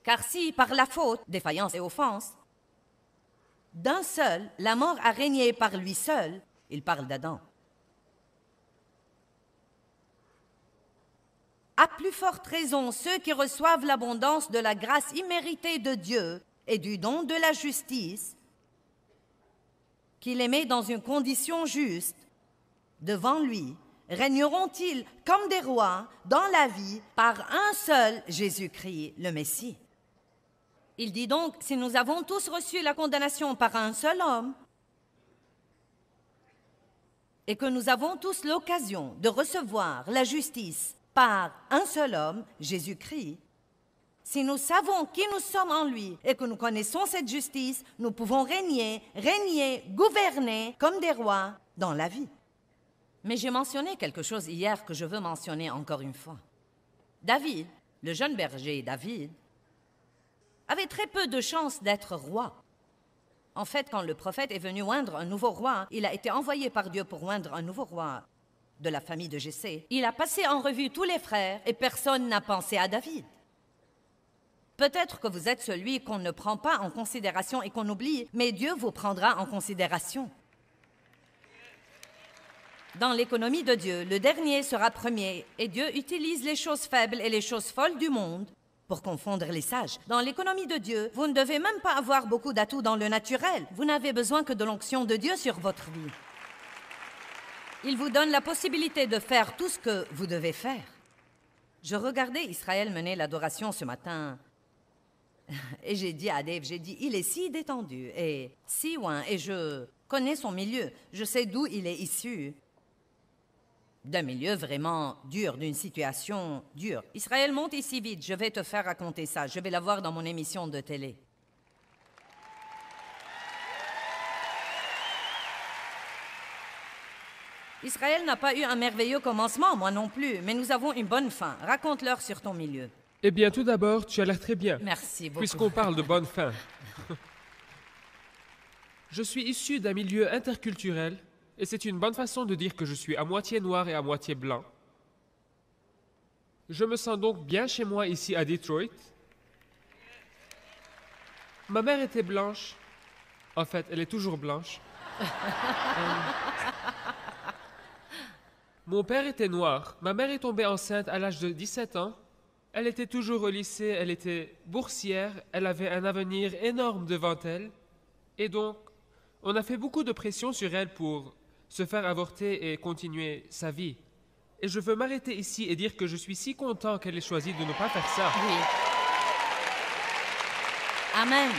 Car si, par la faute, défaillance et offense, d'un seul, la mort a régné par lui seul. Il parle d'Adam. À plus forte raison, ceux qui reçoivent l'abondance de la grâce imméritée de Dieu et du don de la justice, qu'il les met dans une condition juste, devant lui, régneront-ils comme des rois dans la vie par un seul Jésus-Christ, le Messie. Il dit donc, si nous avons tous reçu la condamnation par un seul homme, et que nous avons tous l'occasion de recevoir la justice par un seul homme, Jésus-Christ, si nous savons qui nous sommes en lui et que nous connaissons cette justice, nous pouvons régner, gouverner comme des rois dans la vie. Mais j'ai mentionné quelque chose hier que je veux mentionner encore une fois. David, le jeune berger David, avait très peu de chances d'être roi. En fait, quand le prophète est venu oindre un nouveau roi, il a été envoyé par Dieu pour oindre un nouveau roi de la famille de Jessé. Il a passé en revue tous les frères et personne n'a pensé à David. Peut-être que vous êtes celui qu'on ne prend pas en considération et qu'on oublie, mais Dieu vous prendra en considération. Dans l'économie de Dieu, le dernier sera premier et Dieu utilise les choses faibles et les choses folles du monde pour confondre les sages. Dans l'économie de Dieu, vous ne devez même pas avoir beaucoup d'atouts dans le naturel. Vous n'avez besoin que de l'onction de Dieu sur votre vie. Il vous donne la possibilité de faire tout ce que vous devez faire. Je regardais Israël mener l'adoration ce matin et j'ai dit à Dave, il est si détendu et si loin et je connais son milieu. Je sais d'où il est issu. D'un milieu vraiment dur, d'une situation dure. Israël, monte ici vite, je vais te faire raconter ça. Je vais la voir dans mon émission de télé. Israël n'a pas eu un merveilleux commencement, moi non plus, mais nous avons une bonne fin. Raconte-leur sur ton milieu. Eh bien, tout d'abord, tu as l'air très bien. Merci beaucoup. Puisqu'on parle de bonne fin. Je suis issu d'un milieu interculturel. Et c'est une bonne façon de dire que je suis à moitié noir et à moitié blanc. Je me sens donc bien chez moi ici à Detroit. Ma mère était blanche. En fait, elle est toujours blanche. Mon père était noir. Ma mère est tombée enceinte à l'âge de 17 ans. Elle était toujours au lycée, elle était boursière, elle avait un avenir énorme devant elle. Et donc, on a fait beaucoup de pression sur elle pour se faire avorter et continuer sa vie. Et je veux m'arrêter ici et dire que je suis si content qu'elle ait choisi de ne pas faire ça. Oui. Amen.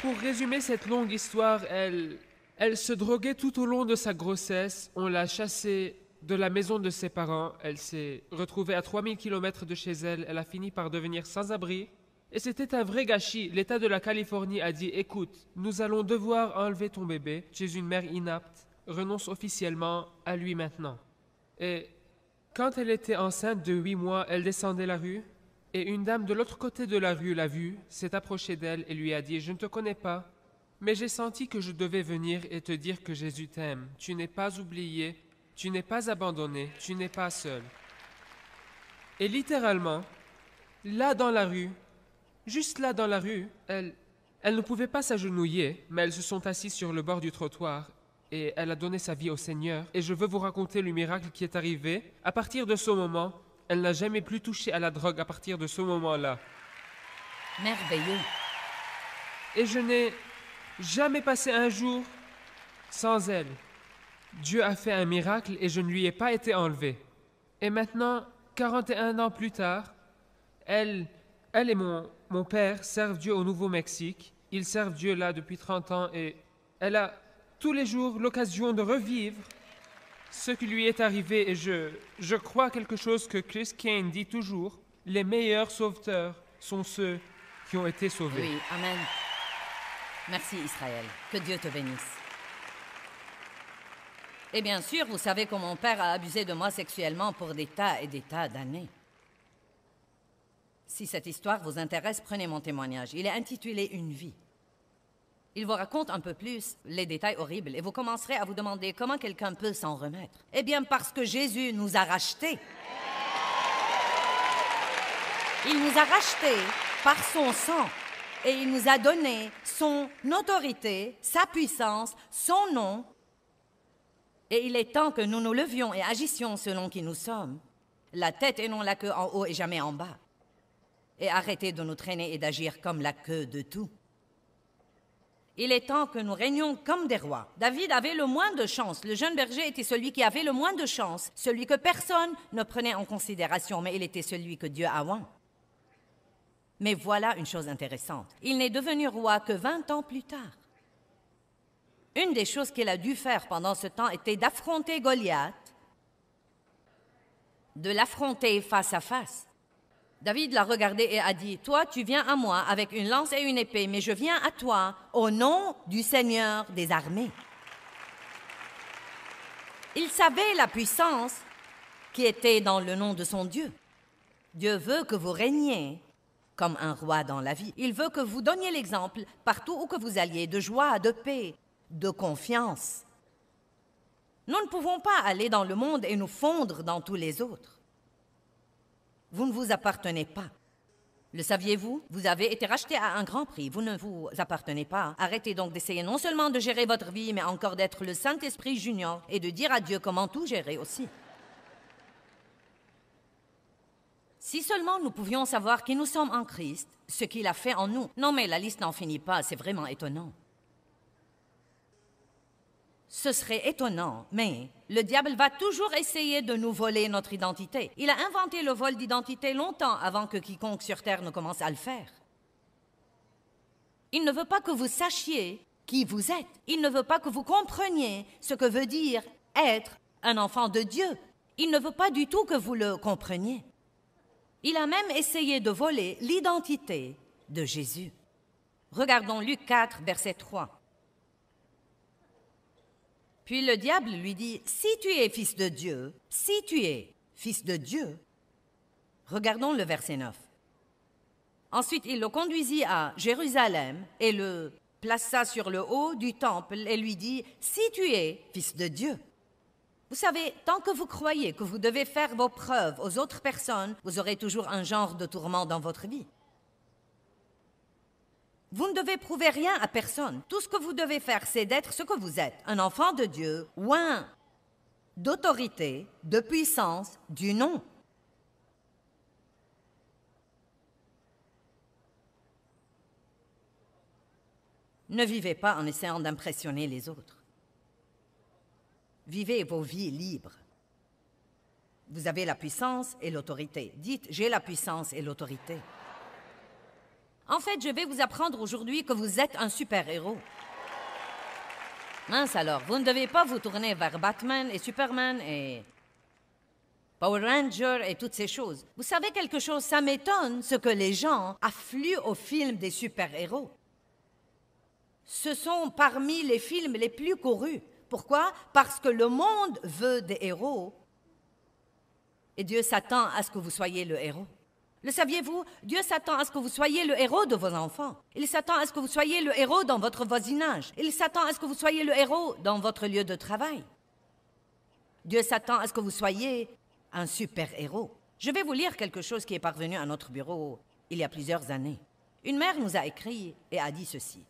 Pour résumer cette longue histoire, elle se droguait tout au long de sa grossesse. On l'a chassée de la maison de ses parents. Elle s'est retrouvée à 3000 km de chez elle. Elle a fini par devenir sans-abri. Et c'était un vrai gâchis. L'État de la Californie a dit « Écoute, nous allons devoir enlever ton bébé. Tu es une mère inapte. Renonce officiellement à lui maintenant. » Et quand elle était enceinte de 8 mois, elle descendait la rue. Et une dame de l'autre côté de la rue l'a vue, s'est approchée d'elle et lui a dit « Je ne te connais pas, mais j'ai senti que je devais venir et te dire que Jésus t'aime. Tu n'es pas oublié, tu n'es pas abandonné, tu n'es pas seul. » Et littéralement, là dans la rue, juste là dans la rue, elles ne pouvaient pas s'agenouiller, mais elles se sont assises sur le bord du trottoir et elle a donné sa vie au Seigneur. Et je veux vous raconter le miracle qui est arrivé. À partir de ce moment, elle n'a jamais plus touché à la drogue à partir de ce moment-là. Merveilleux. Et je n'ai jamais passé un jour sans elle. Dieu a fait un miracle et je ne lui ai pas été enlevé. Et maintenant, 41 ans plus tard, elle et mon père servent Dieu au Nouveau-Mexique. Ils servent Dieu là depuis 30 ans et elle a tous les jours l'occasion de revivre ce qui lui est arrivé. Et je crois quelque chose que Chris Kane dit toujours, les meilleurs sauveteurs sont ceux qui ont été sauvés. Oui, amen. Merci Israël. Que Dieu te bénisse. Et bien sûr, vous savez que mon père a abusé de moi sexuellement pour des tas et des tas d'années. Si cette histoire vous intéresse, prenez mon témoignage. Il est intitulé « Une vie ». Il vous raconte un peu plus les détails horribles et vous commencerez à vous demander comment quelqu'un peut s'en remettre. Eh bien, parce que Jésus nous a rachetés. Il nous a rachetés par son sang. Et il nous a donné son autorité, sa puissance, son nom. Et il est temps que nous nous levions et agissions selon qui nous sommes. La tête et non la queue en haut et jamais en bas. Et arrêtez de nous traîner et d'agir comme la queue de tout. Il est temps que nous régnions comme des rois. David avait le moins de chance. Le jeune berger était celui qui avait le moins de chance, celui que personne ne prenait en considération, mais il était celui que Dieu a oint. Mais voilà une chose intéressante. Il n'est devenu roi que 20 ans plus tard. Une des choses qu'il a dû faire pendant ce temps était d'affronter Goliath, de l'affronter face à face. David l'a regardé et a dit, « Toi, tu viens à moi avec une lance et une épée, mais je viens à toi au nom du Seigneur des armées. » Il savait la puissance qui était dans le nom de son Dieu. Dieu veut que vous régniez comme un roi dans la vie. Il veut que vous donniez l'exemple partout où que vous alliez, de joie, de paix, de confiance. Nous ne pouvons pas aller dans le monde et nous fondre dans tous les autres. Vous ne vous appartenez pas. Le saviez-vous? Vous avez été racheté à un grand prix. Vous ne vous appartenez pas. Arrêtez donc d'essayer non seulement de gérer votre vie, mais encore d'être le Saint-Esprit junior et de dire à Dieu comment tout gérer aussi. Si seulement nous pouvions savoir qui nous sommes en Christ, ce qu'il a fait en nous. Non, mais la liste n'en finit pas, c'est vraiment étonnant. Ce serait étonnant, mais le diable va toujours essayer de nous voler notre identité. Il a inventé le vol d'identité longtemps avant que quiconque sur Terre ne commence à le faire. Il ne veut pas que vous sachiez qui vous êtes. Il ne veut pas que vous compreniez ce que veut dire être un enfant de Dieu. Il ne veut pas du tout que vous le compreniez. Il a même essayé de voler l'identité de Jésus. Regardons Luc 4, verset 3. Puis le diable lui dit, « Si tu es fils de Dieu, si tu es fils de Dieu. » Regardons le verset 9. Ensuite, il le conduisit à Jérusalem et le plaça sur le haut du temple et lui dit, « Si tu es fils de Dieu. » Vous savez, tant que vous croyez que vous devez faire vos preuves aux autres personnes, vous aurez toujours un genre de tourment dans votre vie. Vous ne devez prouver rien à personne. Tout ce que vous devez faire, c'est d'être ce que vous êtes, un enfant de Dieu, oint d'autorité, de puissance, du nom. Ne vivez pas en essayant d'impressionner les autres. Vivez vos vies libres. Vous avez la puissance et l'autorité. Dites, j'ai la puissance et l'autorité. En fait, je vais vous apprendre aujourd'hui que vous êtes un super-héros. Mince alors, vous ne devez pas vous tourner vers Batman et Superman et Power Rangers et toutes ces choses. Vous savez quelque chose, ça m'étonne ce que les gens affluent aux films des super-héros. Ce sont parmi les films les plus courus. Pourquoi? Parce que le monde veut des héros et Dieu s'attend à ce que vous soyez le héros. Le saviez-vous? Dieu s'attend à ce que vous soyez le héros de vos enfants. Il s'attend à ce que vous soyez le héros dans votre voisinage. Il s'attend à ce que vous soyez le héros dans votre lieu de travail. Dieu s'attend à ce que vous soyez un super-héros. Je vais vous lire quelque chose qui est parvenu à notre bureau il y a plusieurs années. Une mère nous a écrit et a dit ceci.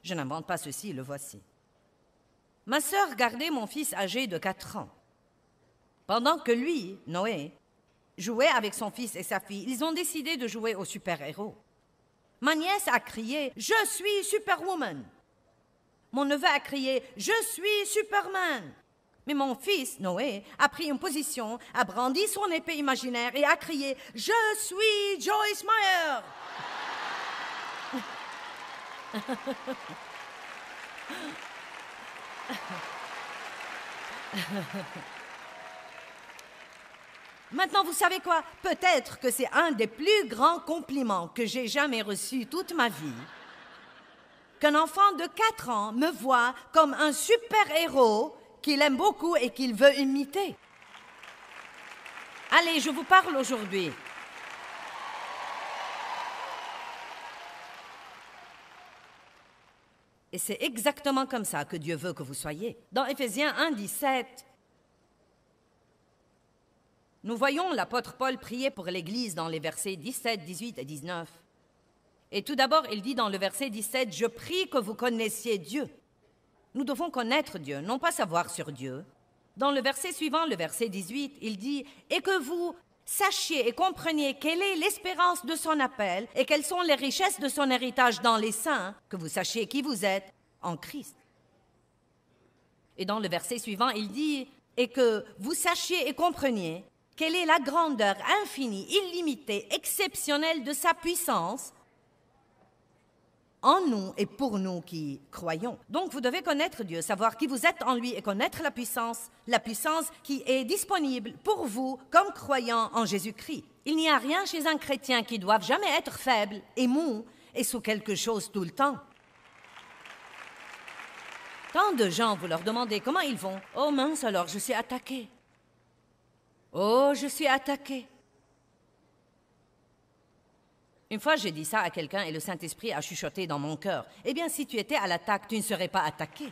Je n'invente pas ceci, le voici. Ma sœur gardait mon fils âgé de 4 ans. Pendant que lui, Noé, jouait avec son fils et sa fille, ils ont décidé de jouer au super-héros. Ma nièce a crié « Je suis Superwoman ». Mon neveu a crié « Je suis Superman ». Mais mon fils, Noé, a pris une position, a brandi son épée imaginaire et a crié « Je suis Joyce Meyer ». Maintenant, vous savez quoi? Peut-être que c'est un des plus grands compliments que j'ai jamais reçus toute ma vie. Qu'un enfant de 4 ans me voit comme un super-héros qu'il aime beaucoup et qu'il veut imiter. Allez, je vous parle aujourd'hui. Et c'est exactement comme ça que Dieu veut que vous soyez. Dans Éphésiens 1, 17, nous voyons l'apôtre Paul prier pour l'Église dans les versets 17, 18 et 19. Et tout d'abord, il dit dans le verset 17, « Je prie que vous connaissiez Dieu ». Nous devons connaître Dieu, non pas savoir sur Dieu. Dans le verset suivant, le verset 18, il dit « Et que vous sachiez et compreniez quelle est l'espérance de son appel et quelles sont les richesses de son héritage dans les saints, que vous sachiez qui vous êtes en Christ. » Et dans le verset suivant, il dit « Et que vous sachiez et compreniez quelle est la grandeur infinie, illimitée, exceptionnelle de sa puissance en nous et pour nous qui croyons. » Donc vous devez connaître Dieu, savoir qui vous êtes en lui et connaître la puissance qui est disponible pour vous comme croyants en Jésus-Christ. Il n'y a rien chez un chrétien qui doive jamais être faible et mou et sous quelque chose tout le temps. Tant de gens, vous leur demandez comment ils vont. « Oh mince alors, je suis attaqué. »« Oh, je suis attaqué. » Une fois, j'ai dit ça à quelqu'un et le Saint-Esprit a chuchoté dans mon cœur. « Eh bien, si tu étais à l'attaque, tu ne serais pas attaqué. »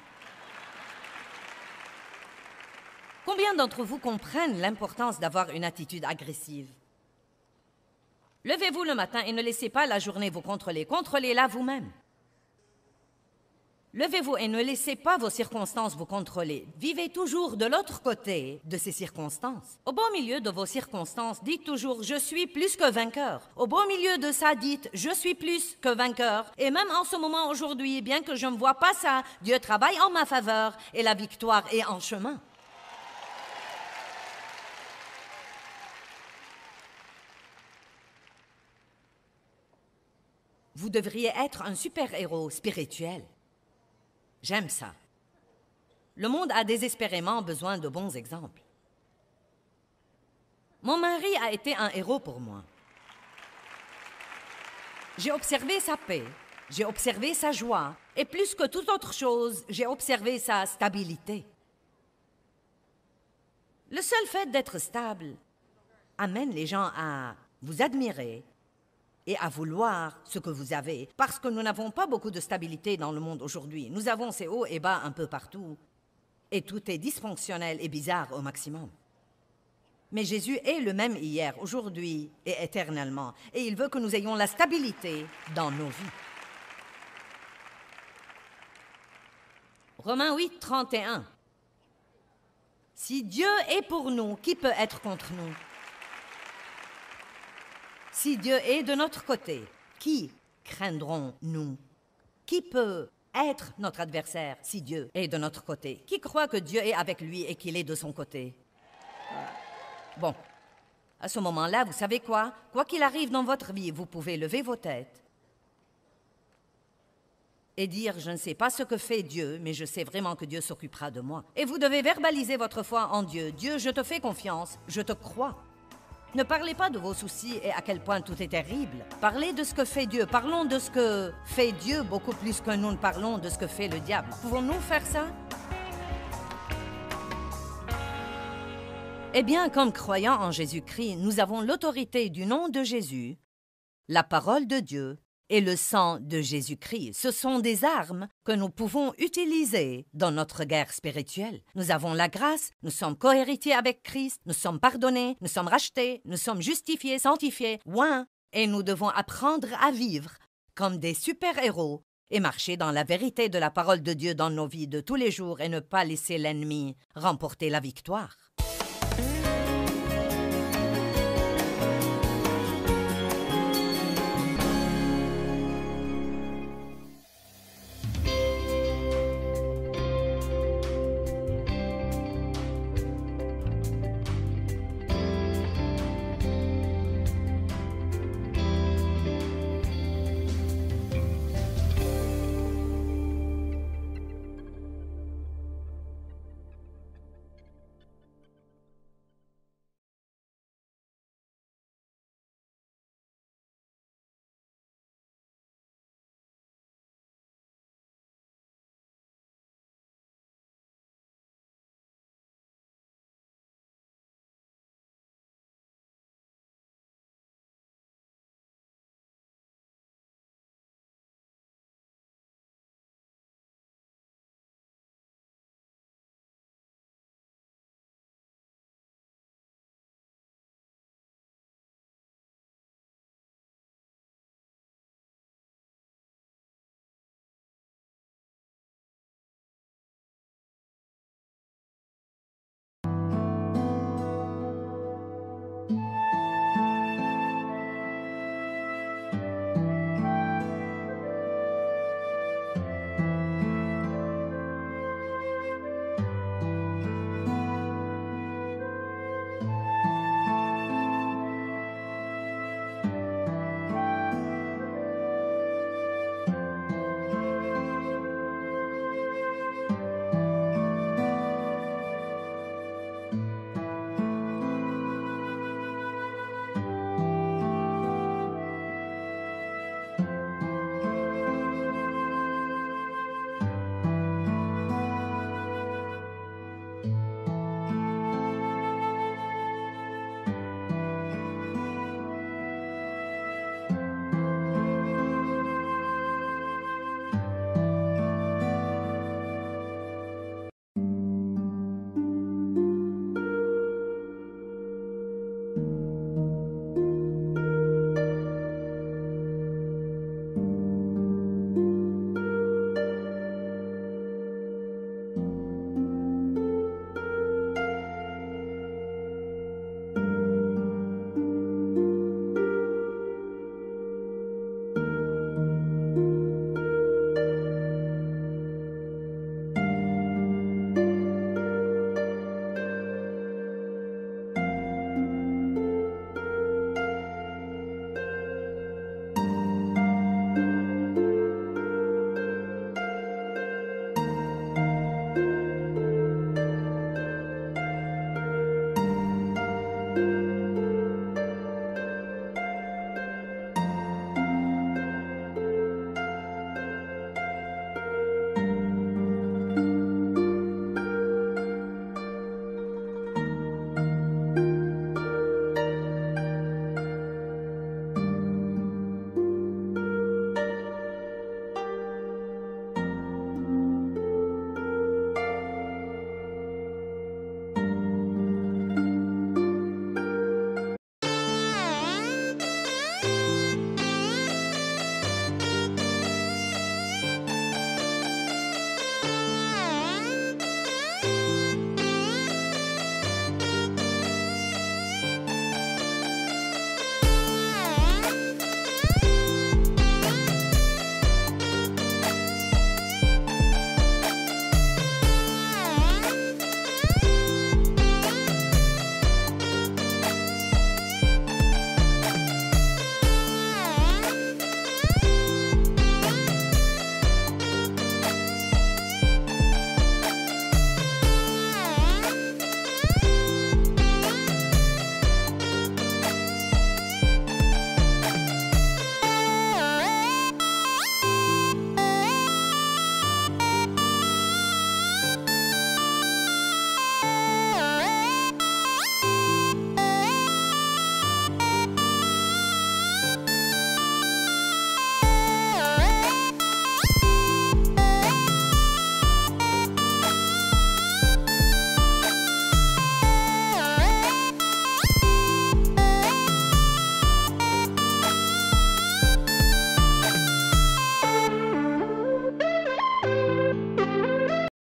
Combien d'entre vous comprennent l'importance d'avoir une attitude agressive? Levez-vous le matin et ne laissez pas la journée vous contrôler. Contrôlez-la vous-même. Levez-vous et ne laissez pas vos circonstances vous contrôler. Vivez toujours de l'autre côté de ces circonstances. Au beau milieu de vos circonstances, dites toujours « Je suis plus que vainqueur ». Au beau milieu de ça, dites « Je suis plus que vainqueur ». Et même en ce moment aujourd'hui, bien que je ne vois pas ça, Dieu travaille en ma faveur et la victoire est en chemin. Vous devriez être un super-héros spirituel. J'aime ça. Le monde a désespérément besoin de bons exemples. Mon mari a été un héros pour moi. J'ai observé sa paix, j'ai observé sa joie, et plus que toute autre chose, j'ai observé sa stabilité. Le seul fait d'être stable amène les gens à vous admirer et à vouloir ce que vous avez, parce que nous n'avons pas beaucoup de stabilité dans le monde aujourd'hui. Nous avons ces hauts et bas un peu partout, et tout est dysfonctionnel et bizarre au maximum. Mais Jésus est le même hier, aujourd'hui et éternellement, et il veut que nous ayons la stabilité dans nos vies. Romains 8, 31. Si Dieu est pour nous, qui peut être contre nous? Si Dieu est de notre côté, qui craindrons-nous? Qui peut être notre adversaire si Dieu est de notre côté? Qui croit que Dieu est avec lui et qu'il est de son côté? Bon, à ce moment-là, vous savez quoi? Quoi qu'il arrive dans votre vie, vous pouvez lever vos têtes et dire « Je ne sais pas ce que fait Dieu, mais je sais vraiment que Dieu s'occupera de moi. » Et vous devez verbaliser votre foi en Dieu. « Dieu, je te fais confiance, je te crois. » Ne parlez pas de vos soucis et à quel point tout est terrible. Parlez de ce que fait Dieu. Parlons de ce que fait Dieu beaucoup plus que nous ne parlons de ce que fait le diable. Pouvons-nous faire ça? Eh bien, comme croyants en Jésus-Christ, nous avons l'autorité du nom de Jésus, la parole de Dieu et le sang de Jésus-Christ. Ce sont des armes que nous pouvons utiliser dans notre guerre spirituelle. Nous avons la grâce, nous sommes cohéritiers avec Christ, nous sommes pardonnés, nous sommes rachetés, nous sommes justifiés, sanctifiés, oints, et nous devons apprendre à vivre comme des super-héros et marcher dans la vérité de la parole de Dieu dans nos vies de tous les jours et ne pas laisser l'ennemi remporter la victoire.